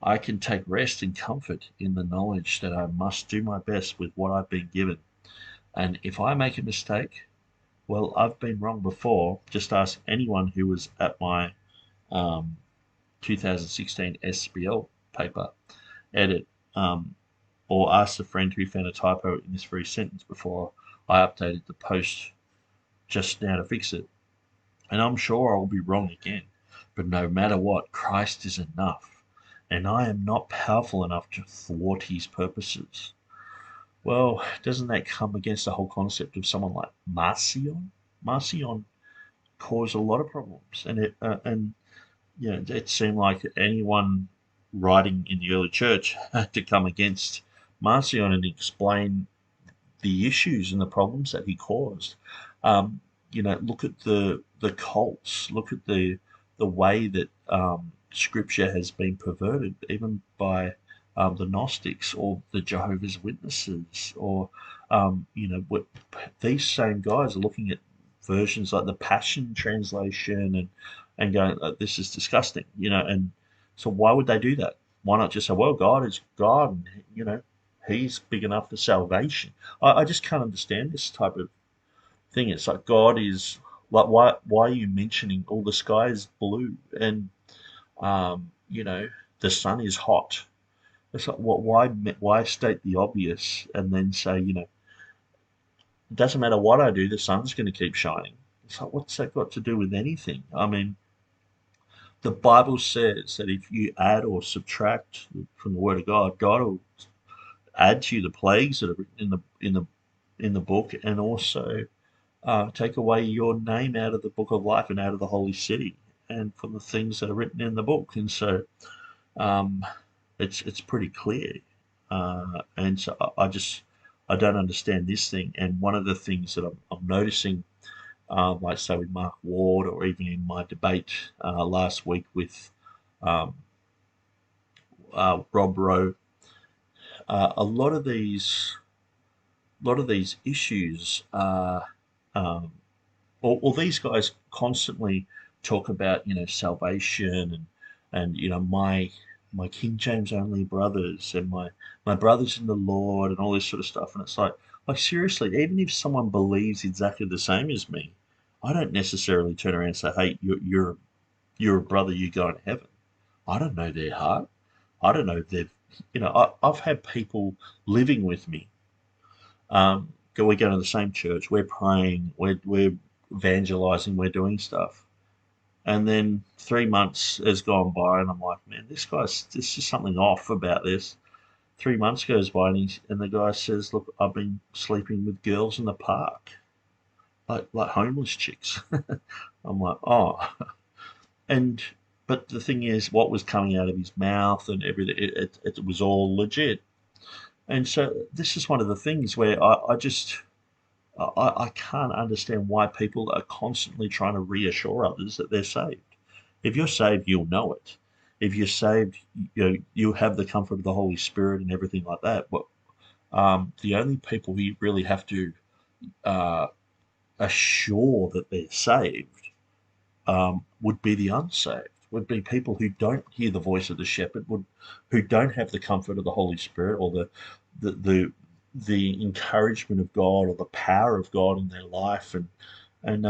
I can take rest and comfort in the knowledge that I must do my best with what I've been given. And if I make a mistake, well, I've been wrong before. Just ask anyone who was at my 2016 SBL paper edit, or ask a friend who found a typo in this very sentence before I updated the post just now to fix it. And I'm sure I'll be wrong again. But no matter what, Christ is enough, and I am not powerful enough to thwart his purposes. Well, doesn't that come against the whole concept of someone like Marcion? Marcion caused a lot of problems, and it seemed like anyone writing in the early church had to come against Marcion and explain the issues and the problems that he caused. Look at the cults. Look at the way that Scripture has been perverted, even by the Gnostics or the Jehovah's Witnesses, or what these same guys are looking at versions like the Passion Translation and going, this is disgusting, and So why would they do that? Why not just say, well, God is God, and He's big enough for salvation? I just can't understand this type of thing. It's like God is like, why are you mentioning all the sky is blue and the sun is hot? It's like, why state the obvious and then say, it doesn't matter what I do, the sun's going to keep shining. It's like, what's that got to do with anything? I mean, the Bible says that if you add or subtract from the Word of God, God will add to you the plagues that are written in the book, and also take away your name out of the book of life and out of the holy city, and from the things that are written in the book. And so um, it's pretty clear. And so I don't understand this thing. And one of the things that I'm noticing, like say with Mark Ward, or even in my debate last week with um, Rob Rowe, a lot of these issues are, um, or these guys constantly talk about salvation, and my King James only brothers, and my brothers in the Lord, and all this sort of stuff. And it's like seriously, even if someone believes exactly the same as me, I don't necessarily turn around and say, hey, you're a brother, you go in heaven. I don't know their heart. I don't know if they've, I've had people living with me. We go to the same church, we're praying, we're evangelizing, we're doing stuff. And then 3 months has gone by, and I'm like, man, there's just something off about this. 3 months goes by, and the guy says, look, I've been sleeping with girls in the park, like homeless chicks. I'm like, oh. And but the thing is, what was coming out of his mouth and everything, it was all legit. And so this is one of the things where I can't understand why people are constantly trying to reassure others that they're saved. If you're saved, you'll know it. If you're saved, you have the comfort of the Holy Spirit and everything like that. But the only people who really have to uh, assure that they're saved would be the unsaved. Would be people who don't hear the voice of the shepherd, who don't have the comfort of the Holy Spirit, or the the the encouragement of God, or the power of God in their life. And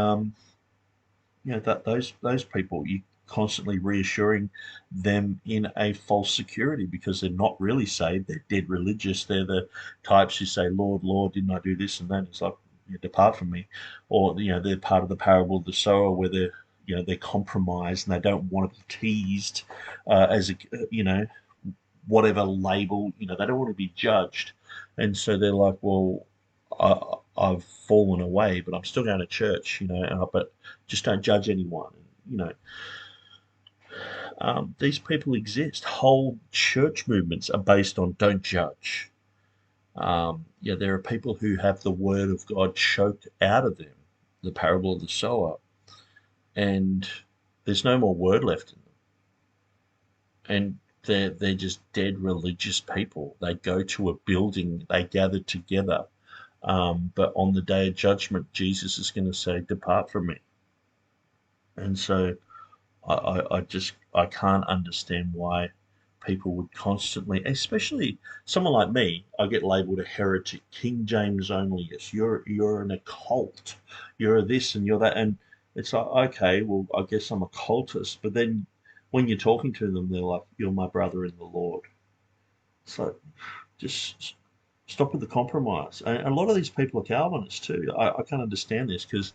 that those people, you constantly reassuring them in a false security, because they're not really saved. They're dead religious. They're the types who say, Lord, Lord, didn't I do this and that? It's like, depart from me. Or they're part of the parable of the sower, where they're compromised, and they don't want to be teased as a whatever label. They don't want to be judged. And so they're like, well, I've fallen away, but I'm still going to church, but just don't judge anyone. You know, these people exist. Whole church movements are based on don't judge. Yeah, there are people who have the word of God choked out of them, the parable of the sower, and there's no more word left in them. And they're just dead religious people. They go to a building, they gather together, but on the day of judgment, Jesus is going to say, "Depart from me." And so I can't understand why people would constantly, especially someone like me, I get labelled a heretic, King James only. Yes, you're an occult, you're this and you're that, and it's like, okay, well, I guess I'm a cultist. But then when you're talking to them, they're like, "You're my brother in the Lord." So just stop with the compromise. And a lot of these people are Calvinists too. I can't understand this, because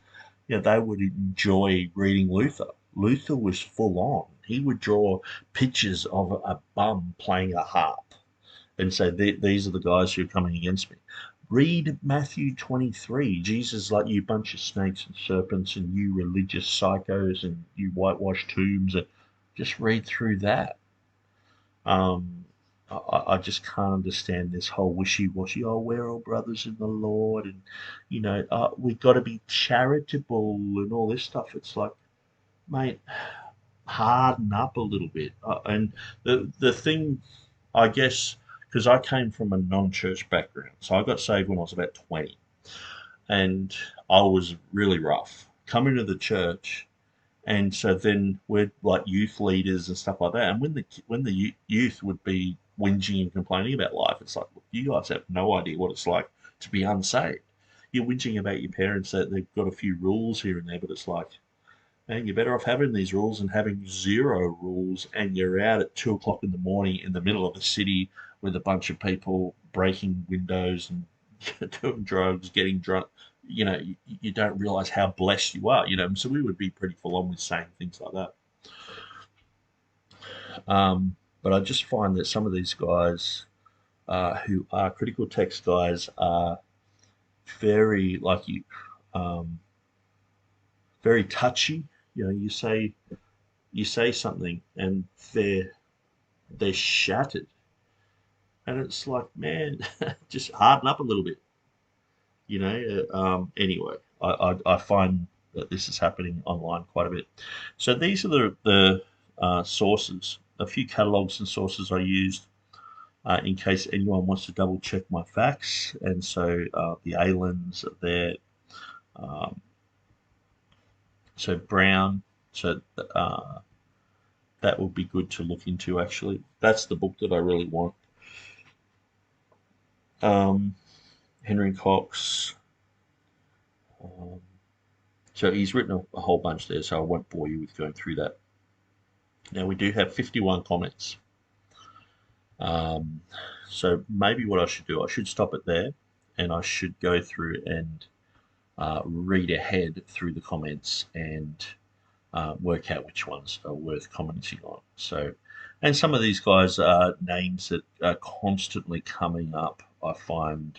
they would enjoy reading Luther. Luther was full on. He would draw pictures of a bum playing a harp and say, these are the guys who are coming against me. Read Matthew 23. Jesus, like, you bunch of snakes and serpents, and you religious psychos, and you whitewashed tombs, and just read through that. I just can't understand this whole wishy-washy. Oh, we're all brothers in the Lord, and we've got to be charitable and all this stuff. It's like, mate, harden up a little bit. And the thing, I guess, because I came from a non-church background, so I got saved when I was about 20, and I was really rough. Coming to the church, And so then we're like youth leaders and stuff like that. And when the youth would be whinging and complaining about life, it's like, look, you guys have no idea what it's like to be unsaved. You're whinging about your parents that they've got a few rules here and there, but it's like, man, you're better off having these rules and having zero rules, and you're out at 2 o'clock in the morning in the middle of the city with a bunch of people breaking windows and doing drugs, getting drunk. You don't realize how blessed you are. So we would be pretty full on with saying things like that. But I just find that some of these guys who are critical text guys are very like um, very touchy. You say something and they're shattered, and it's like, man, just harden up a little bit. Anyway, I find that this is happening online quite a bit. So these are the sources, a few catalogs and sources I used in case anyone wants to double check my facts. And so the Alens are there. Um, so Brown. So that would be good to look into. Actually, that's the book that I really want. Um, Henry Cox. Um, so he's written a whole bunch there, so I won't bore you with going through that. Now we do have 51 comments. Um, so maybe what I should do, I should stop it there, and I should go through and read ahead through the comments and work out which ones are worth commenting on. So, and some of these guys are names that are constantly coming up. I find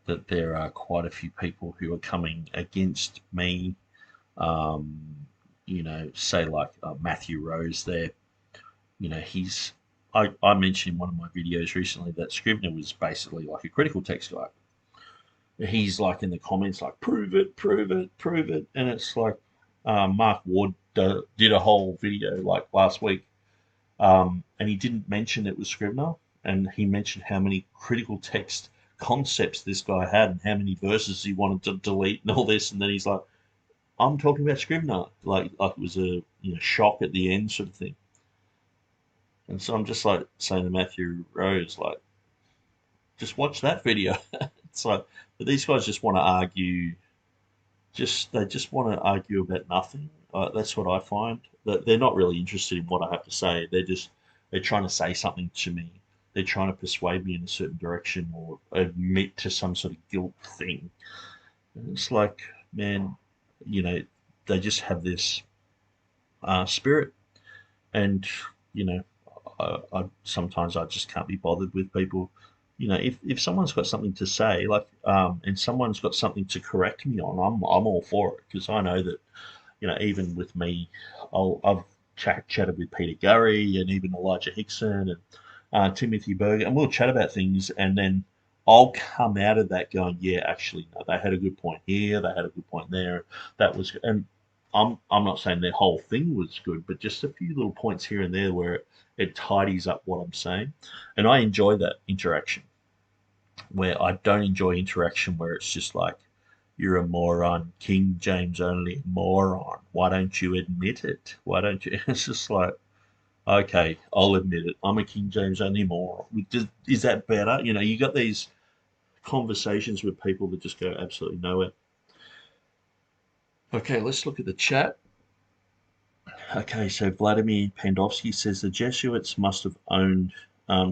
that there are quite a few people who are coming against me. Say like Matthew Rose there. I mentioned in one of my videos recently that Scrivener was basically like a critical text guy. He's like in the comments like, prove it, prove it, prove it. And it's like Mark Ward did a whole video like last week, and he didn't mention it was Scrivener, and he mentioned how many critical text concepts this guy had and how many verses he wanted to delete and all this, and then he's like, I'm talking about Scrivener, like it was a shock at the end sort of thing. And so I'm just like saying to Matthew Rose, like, just watch that video. It's like, but these guys just want to argue. They just want to argue about nothing. That's what I find. That they're not really interested in what I have to say. They're trying to say something to me. They're trying to persuade me in a certain direction or admit to some sort of guilt thing. And it's like, man, you know, they just have this spirit, and you know, I sometimes I just can't be bothered with people. If someone's got something to say, like, and someone's got something to correct me on, I'm all for it, because I know that, even with me, I've chatted with Peter Gurry and even Elijah Hixson and Timothy Berger, and we'll chat about things, and then I'll come out of that going, yeah, actually, no, they had a good point here, they had a good point there, that was, and I'm not saying their whole thing was good, but just a few little points here and there where it tidies up what I'm saying, and I enjoy that interaction. Where I don't enjoy interaction where it's just like, you're a moron, King James only moron. Why don't you admit it? Why don't you? It's just like, okay, I'll admit it. I'm a King James only moron. Is that better? You got these conversations with people that just go absolutely nowhere. Okay, let's look at the chat. Okay, so Vladimir Pandovsky says the Jesuits must have owned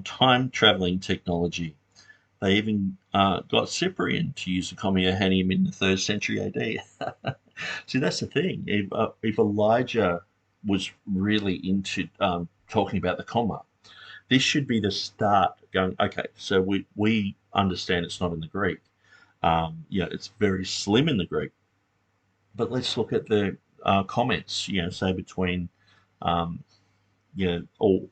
time traveling technology. They even got Cyprian to use the Communianium in the 3rd century AD. See, that's the thing. If Elijah was really into talking about the comma, this should be the start. Going, okay, so we understand it's not in the Greek. It's very slim in the Greek. But let's look at the comments. Say between, um, or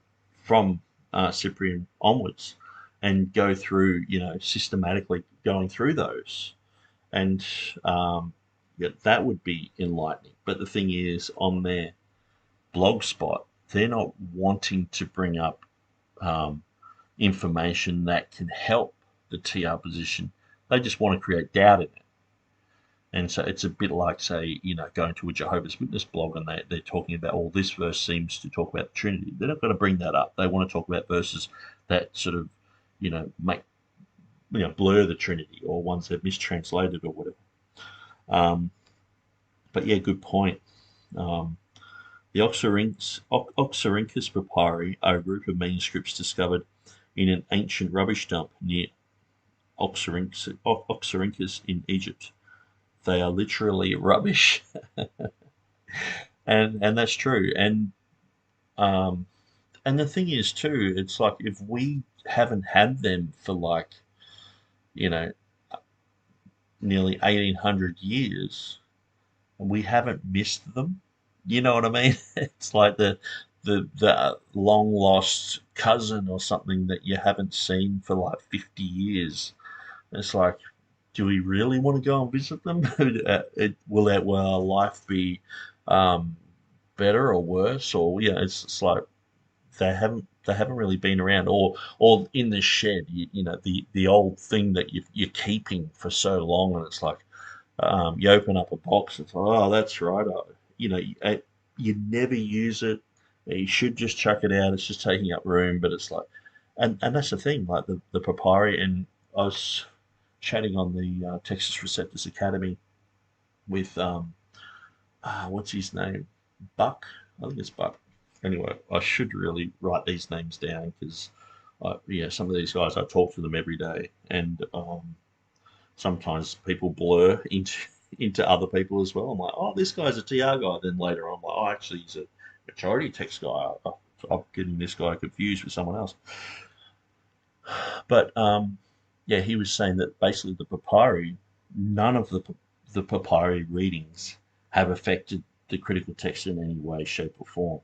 from Cyprian onwards, and go through, systematically going through those. And that would be enlightening. But the thing is, on their blog spot, they're not wanting to bring up um, information that can help the TR position. They just want to create doubt in it. And so it's a bit like, say, going to a Jehovah's Witness blog and they're talking about, oh, this verse seems to talk about the Trinity. They're not going to bring that up. They want to talk about verses that sort of, make, blur the Trinity, or ones they've mistranslated or whatever. But yeah, good point. Um, the Oxyrhynchus papyri are a group of manuscripts discovered in an ancient rubbish dump near Oxyrhynchus in Egypt. They are literally rubbish, and that's true. And the thing is too, it's like if we haven't had them for like you know nearly 1800 years, and we haven't missed them. You know what I mean? It's like the long lost cousin or something that you haven't seen for like 50 years. It's like, do we really want to go and visit them? Will our life be um, better or worse? Or it's like they haven't really been around, or in the shed, the old thing that you're keeping for so long, and it's like you open up a box, it's like, oh, that's right, you never use it. You should just chuck it out. It's just taking up room, but it's like, and that's the thing, like the papyri. And I was chatting on the Textus Receptus Academy with what's his name, Buck. I think it's Buck. Anyway, I should really write these names down because, some of these guys, I talk to them every day, and sometimes people blur into other people as well. I'm like, oh, this guy's a TR guy. Then later on, I'm like, oh, actually, he's a majority text guy. I'm getting this guy confused with someone else. But yeah, he was saying that basically the papyri, none of the papyri readings have affected the critical text in any way, shape, or form.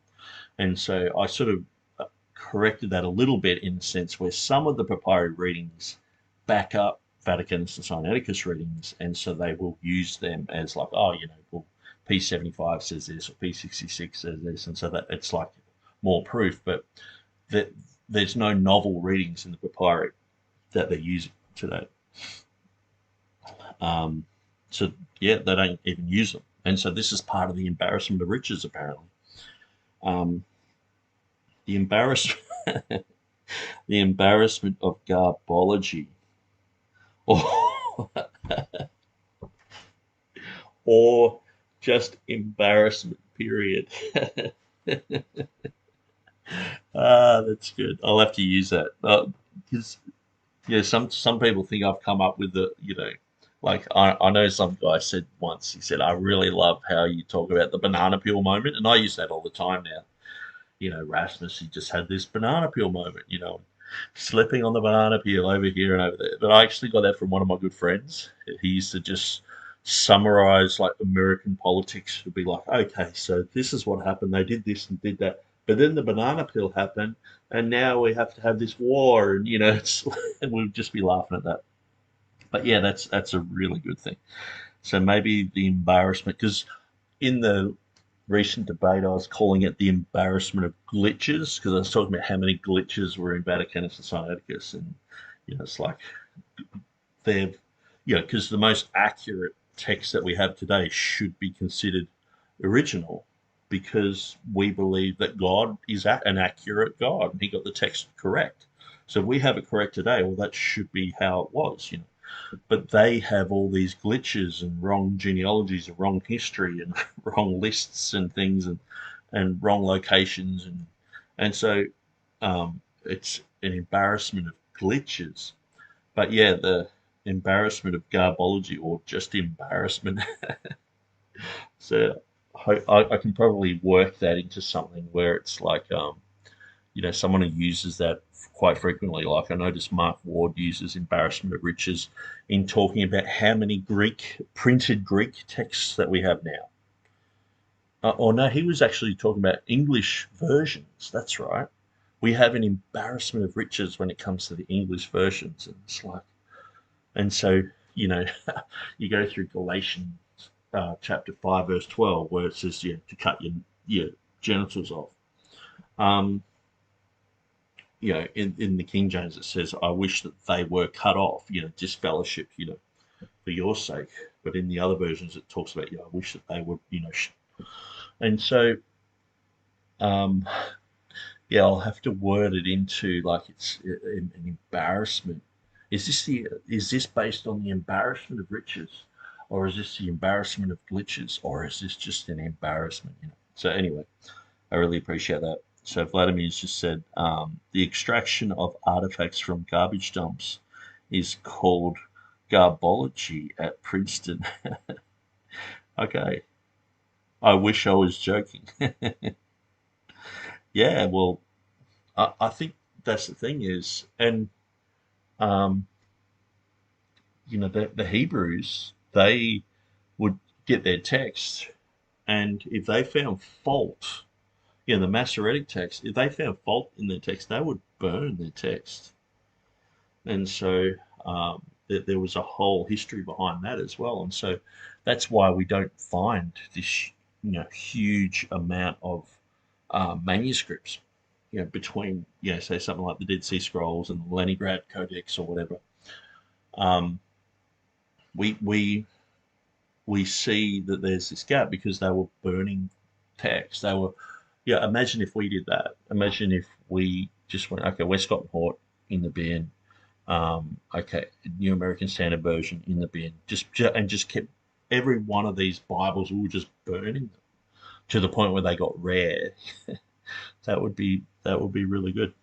And so I sort of corrected that a little bit in the sense where some of the papyri readings back up Vaticanus and Sinaiticus readings, and so they will use them as like, oh, well, P75 says this or P66 says this, and so that it's like more proof, but that there's no novel readings in the papyri that they're using today. Um, so yeah, they don't even use them, and so this is part of the embarrassment of riches, apparently. Um, the embarrassment, the embarrassment of garbology, or or just embarrassment. Period. That's good. I'll have to use that because yeah, some people think I've come up with like I know some guy said once. He said, "I really love how you talk about the banana peel moment," and I use that all the time now. Rasmus, he just had this banana peel moment. Slipping on the banana peel over here and over there. But I actually got that from one of my good friends. He used to just summarize like American politics. To be like, okay, so this is what happened. They did this and did that. But then the banana peel happened, and now we have to have this war, and and we'd just be laughing at that. But yeah, that's a really good thing. So maybe the embarrassment, because in the recent debate, I was calling it the embarrassment of glitches because I was talking about how many glitches were in Vaticanus and Sinaiticus, and it's like they've, because the most accurate text that we have today should be considered original because we believe that God is an accurate God and He got the text correct. So if we have it correct today, well, that should be how it was. But they have all these glitches and wrong genealogies and wrong history and wrong lists and things and wrong locations and so it's an embarrassment of glitches. But yeah, the embarrassment of garbology or just embarrassment. So I can probably work that into something where it's like someone who uses that quite frequently. Like I noticed Mark Ward uses embarrassment of riches in talking about how many printed Greek texts that we have now. Or no, he was actually talking about English versions. That's right. We have an embarrassment of riches when it comes to the English versions, and it's like, and so you know, you go through Galatians chapter 5 verse 12, where it says to cut your genitals off. Um, in the King James it says, "I wish that they were cut off," disfellowship, for your sake. but in the other versions it talks about, I wish that they would, and so, um, yeah, I'll have to word it into like it's an embarrassment. Is this based on the embarrassment of riches, or is this the embarrassment of glitches, or is this just an embarrassment? So anyway, I really appreciate that. So Vladimir's just said the extraction of artifacts from garbage dumps is called garbology at Princeton. Okay, I wish I was joking. Yeah, well, I think that's the thing is, and um, the Hebrews, they would get their text, and if they found fault, the Masoretic text, if they found fault in their text, they would burn their text. And so there was a whole history behind that as well. And so that's why we don't find this, huge amount of manuscripts, between, say something like the Dead Sea Scrolls and the Leningrad Codex or whatever. Um, we we we see that there's this gap because they were burning text. They were, imagine if we did that. Imagine if we just went, okay, Westcott and Hort in the bin, okay, New American Standard Version in the bin, and just kept every one of these Bibles. We were just burning them to the point where they got rare. That would be really good.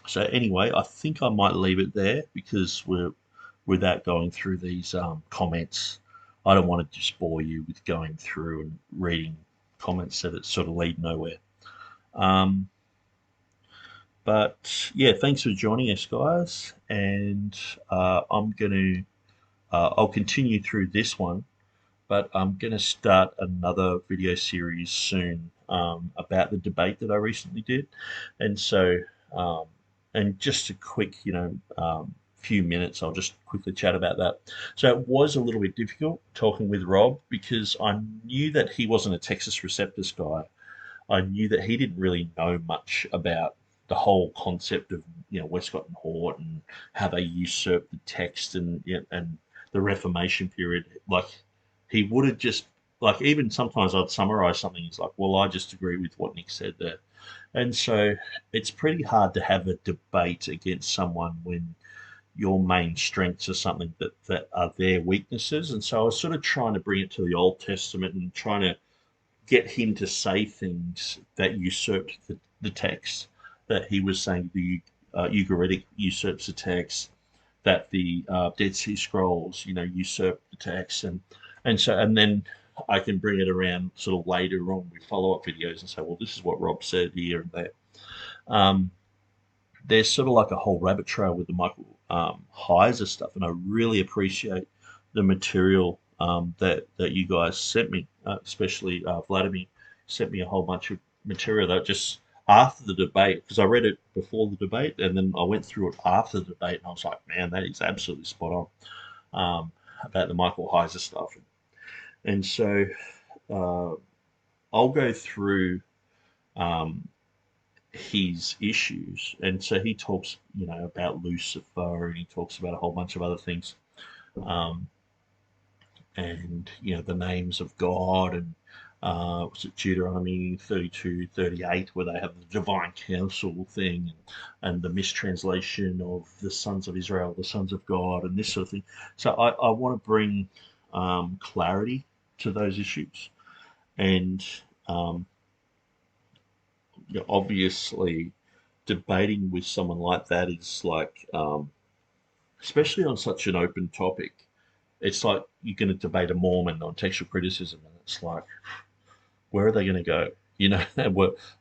So anyway, I think I might leave it there because without going through these comments, I don't want to just bore you with going through and reading comments that sort of lead nowhere. Um, but yeah, thanks for joining us, guys. And I'll continue through this one, but I'm going to start another video series soon about the debate that I recently did. And so, um, and just a quick, few minutes, I'll just quickly chat about that. So it was a little bit difficult talking with Rob because I knew that he wasn't a Textus Receptus guy. I knew that he didn't really know much about the whole concept of Westcott and Hort and how they usurped the text and the Reformation period. Like he would have just like even sometimes I'd summarize something. He's like, "Well, I just agree with what Nick said there," and so it's pretty hard to have a debate against someone when your main strengths are something that are their weaknesses. And so I was sort of trying to bring it to the Old Testament and trying to get him to say things that usurped the text. That he was saying the Ugaritic usurps the text, that the Dead Sea Scrolls, usurp the text, and then I can bring it around sort of later on with follow-up videos and say, well, this is what Rob said here and there. There's sort of like a whole rabbit trail with the Michael Heiser stuff, and I really appreciate the material that you guys sent me, especially Vladimir sent me a whole bunch of material that just after the debate, because I read it before the debate and then I went through it after the debate, and I was like, man, that is absolutely spot on about the Michael Heiser stuff. And so uh, I'll go through um, his issues, and so he talks, about Lucifer, and he talks about a whole bunch of other things, um, and the names of God, and was it Deuteronomy 32:38, where they have the divine council thing, and the mistranslation of the sons of Israel, the sons of God, and this sort of thing. So I want to bring clarity to those issues, and um, obviously debating with someone like that is like, especially on such an open topic, it's like you're going to debate a Mormon on textual criticism, and it's like, where are they going to go?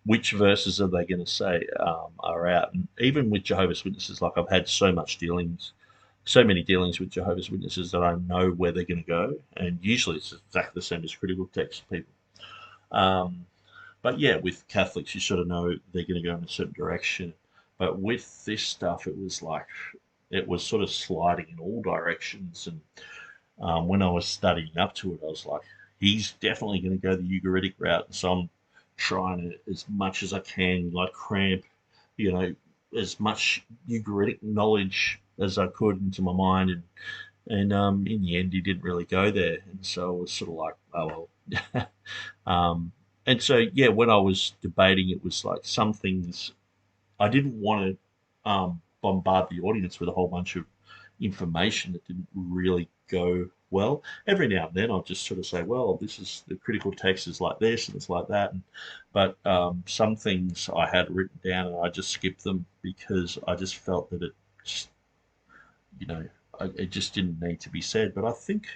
Which verses are they going to say are out? And even with Jehovah's Witnesses, like I've had so many dealings with Jehovah's Witnesses that I know where they're going to go, and usually it's exactly the same as critical text people. But yeah, with Catholics, you sort of know they're going to go in a certain direction. But with this stuff, it was like it was sort of sliding in all directions. And when I was studying up to it, I was like, he's definitely going to go the Ugaritic route. And so I'm trying to, as much as I can, like cramp, as much Ugaritic knowledge as I could into my mind, And in the end, he didn't really go there, and so it was sort of like, oh well. um, and so yeah, when I was debating, it was like some things I didn't want to bombard the audience with a whole bunch of information that didn't really go well. Every now and then, I'll just sort of say, well, this is the critical text is like this and it's like that. But some things I had written down and I just skipped them because I just felt that it just, you know, it just didn't need to be said. But I think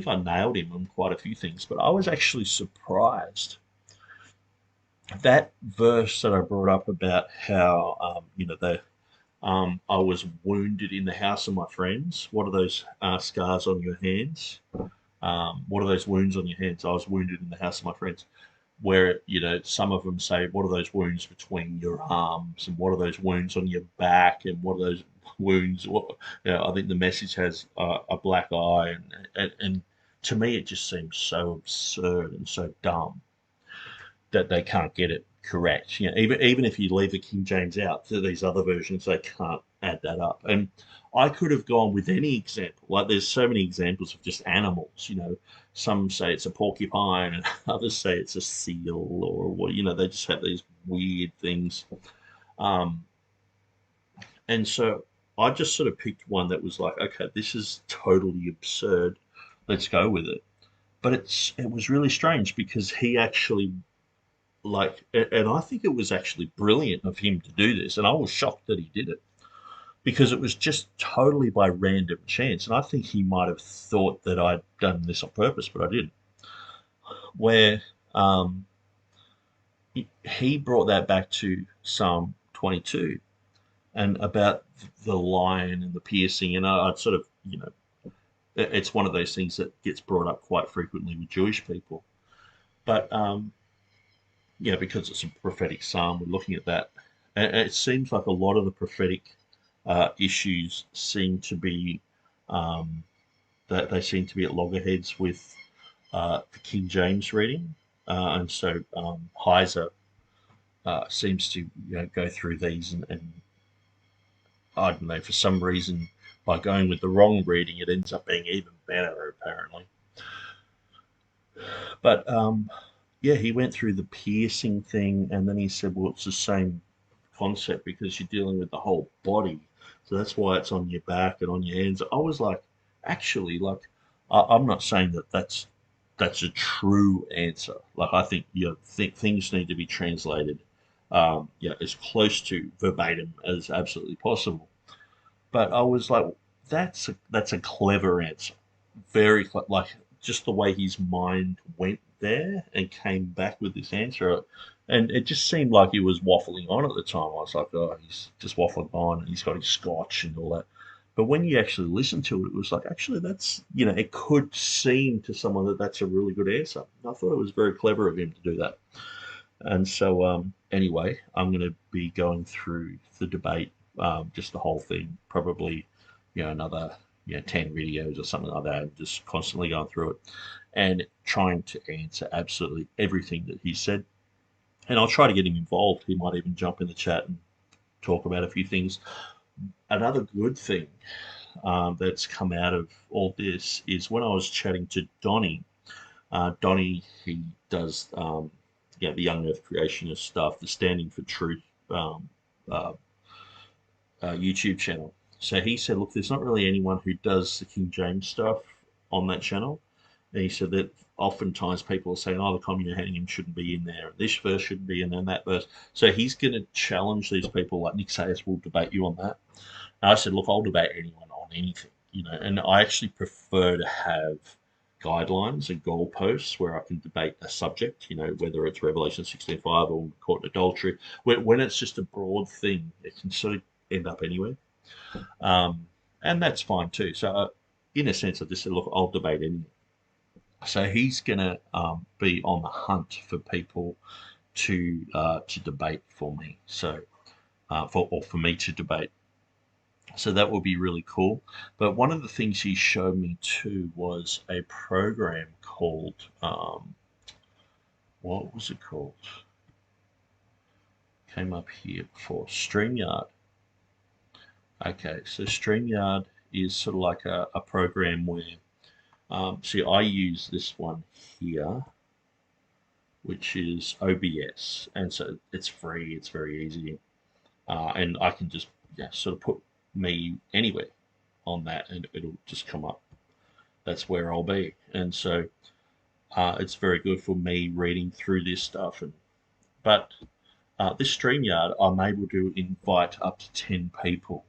I nailed him on quite a few things. But I was actually surprised that verse that I brought up about how I was wounded in the house of my friends. What are those scars on your hands? What are those wounds on your hands? I was wounded in the house of my friends. Where, some of them say, what are those wounds between your arms? And what are those wounds on your back? And what are those wounds? I think the message has a black eye. And to me, it just seems so absurd and so dumb that they can't get it correct. Even if you leave the King James out to these other versions, they can't add that up. And I could have gone with any example. Like there's so many examples of just animals. Some say it's a porcupine, and others say it's a seal, or what. They just have these weird things. Um, and so I just sort of picked one that was like, okay, this is totally absurd. Let's go with it. But it was really strange because he actually and I think it was actually brilliant of him to do this, and I was shocked that he did it because it was just totally by random chance, and I think he might have thought that I'd done this on purpose, but I didn't. Where um, he brought that back to Psalm 22 and about the lion and the piercing, and I'd sort of, it's one of those things that gets brought up quite frequently with Jewish people, but because it's a prophetic psalm, we're looking at that. And it seems like a lot of the prophetic issues seem to be that they seem to be at loggerheads with the King James reading, and so Heiser seems to go through these, and I don't know, for some reason by going with the wrong reading, it ends up being even better apparently. But yeah, he went through the piercing thing, and then he said, well, it's the same concept because you're dealing with the whole body. So that's why it's on your back and on your hands. I was like, actually, like, I'm not saying that that's a true answer. Like, I think things need to be translated, as close to verbatim as absolutely possible. But I was like, that's a clever answer, like just the way his mind went there and came back with this answer, and it just seemed like he was waffling on at the time. I was like, oh, he's just waffling on, and he's got his scotch and all that. But when you actually listen to it, it was like, actually, that's it could seem to someone that that's a really good answer. I thought it was very clever of him to do that. And so, anyway, I'm going to be going through the debate, just the whole thing, probably, another, 10 videos or something like that, and just constantly going through it and trying to answer absolutely everything that he said. And I'll try to get him involved. He might even jump in the chat and talk about a few things. Another good thing that's come out of all this is when I was chatting to Donnie. Donnie, he does the Young Earth Creationist stuff, the Standing for Truth um, uh, YouTube channel. So he said, look, there's not really anyone who does the King James stuff on that channel. And he said that oftentimes people are saying, oh, the communion shouldn't be in there, and this verse shouldn't be in there, and that verse. So he's going to challenge these people, like Nick Sayers will debate you on that. And I said, look, I'll debate anyone on anything, and I actually prefer to have guidelines and goalposts where I can debate a subject, whether it's Revelation 16:5 or caught in adultery. When it's just a broad thing, it can sort of end up anywhere. And that's fine too. So, in a sense, I just said, look, I'll debate anything. So he's going to be on the hunt for people to debate for me. So, for me to debate. So that will be really cool. But one of the things he showed me too was a program called, what was it called? Came up here before, StreamYard. Okay, so StreamYard is sort of like a program where, see, I use this one here, which is OBS, and so it's free. It's very easy, and I can just sort of put me anywhere on that, and it'll just come up. That's where I'll be, and so it's very good for me reading through this stuff. But this StreamYard, I'm able to invite up to 10 people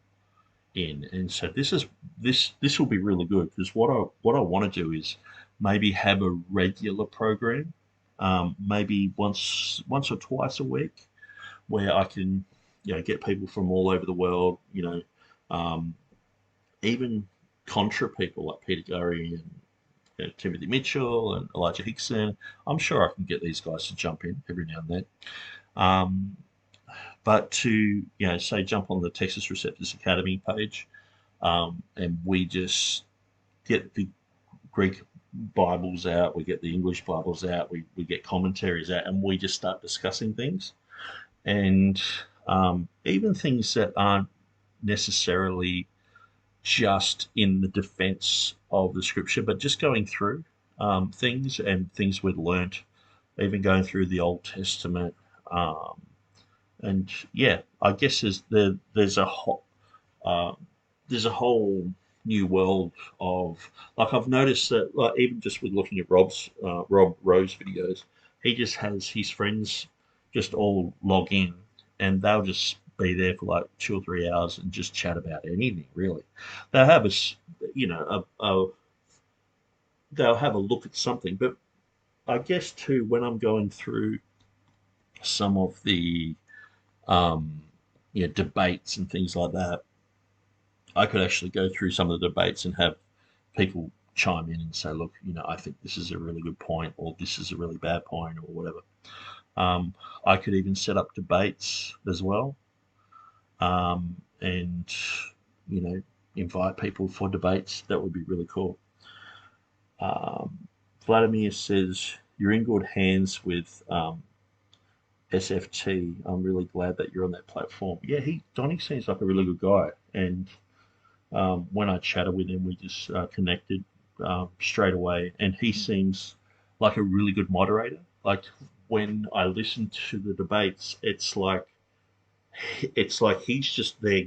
in, and so this will be really good, because what I want to do is maybe have a regular program, maybe once or twice a week, where I can get people from all over the world, even contra people like Peter Gurry and Timothy Mitchell and Elijah Hixson. I'm sure I can get these guys to jump in every now and then. But to say jump on the Textus Receptus Academy page, and we just get the Greek Bibles out, we get the English Bibles out, we get commentaries out, and we just start discussing things, and even things that aren't necessarily just in the defense of the scripture, but just going through things and things we'd learnt, even going through the Old Testament. And I guess there's a whole new world of, like, I've noticed that, like, even just with looking at Rob Rowe's videos, he just has his friends just all log in, and they'll just be there for like 2 or 3 hours and just chat about anything really. They'll have they'll have a look at something, but I guess too, when I'm going through some of the debates and things like that, I could actually go through some of the debates and have people chime in and say, look, I think this is a really good point, or this is a really bad point, or whatever. I could even set up debates as well, and invite people for debates. That would be really cool. Vladimir says, you're in good hands with SFT. I'm really glad that you're on that platform. Yeah, Donnie seems like a really good guy, and when I chatted with him, we just connected straight away, and he seems like a really good moderator. Like, when I listen to the debates, it's like he's just there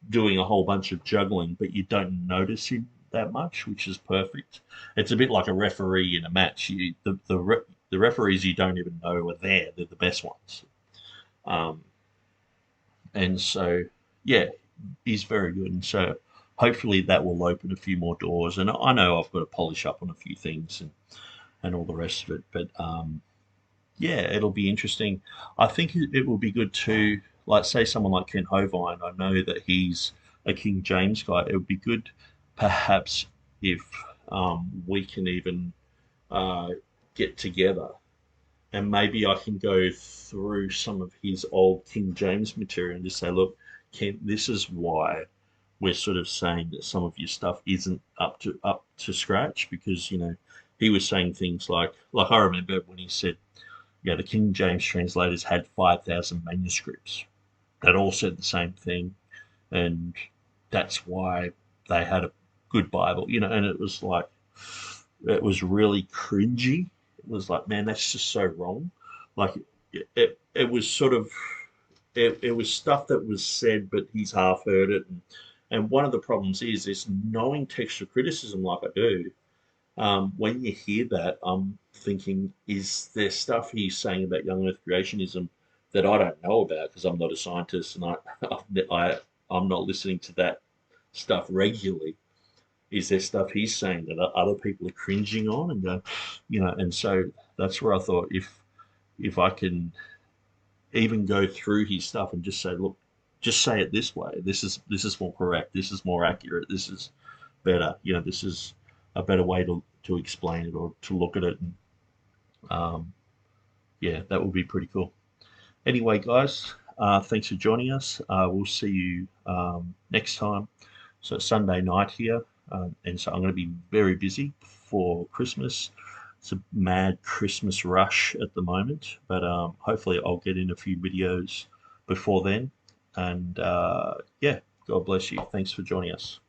doing a whole bunch of juggling, but you don't notice him that much, which is perfect. It's a bit like a referee in a match. The referees you don't even know are there. They're the best ones. And so, he's very good. And so hopefully that will open a few more doors. And I know I've got to polish up on a few things and all the rest of it. But it'll be interesting. I think it will be good to, like, say someone like Ken Hovine. I know that he's a King James guy. It would be good, perhaps, if we can even get together, and maybe I can go through some of his old King James material and just say, look, Ken, this is why we're sort of saying that some of your stuff isn't up to scratch, because he was saying things like I remember when he said, the King James translators had 5,000 manuscripts that all said the same thing, and that's why they had a good Bible, and it was really cringy. It was like, man, that's just so wrong. Like, it was sort of, it was stuff that was said, but he's half heard it. And one of the problems is knowing textual criticism like I do, when you hear that, I'm thinking, is there stuff he's saying about young earth creationism that I don't know about, because I'm not a scientist and I'm not listening to that stuff regularly? Is there stuff he's saying that other people are cringing on and go, and so that's where I thought, if I can even go through his stuff and just say, look, just say it this way. This is more correct. This is more accurate. This is better. This is a better way to explain it or to look at it. And that would be pretty cool. Anyway, guys, thanks for joining us. We'll see you next time. So it's Sunday night here, and so I'm going to be very busy for Christmas. It's a mad Christmas rush at the moment, but hopefully I'll get in a few videos before then. And God bless you. Thanks for joining us.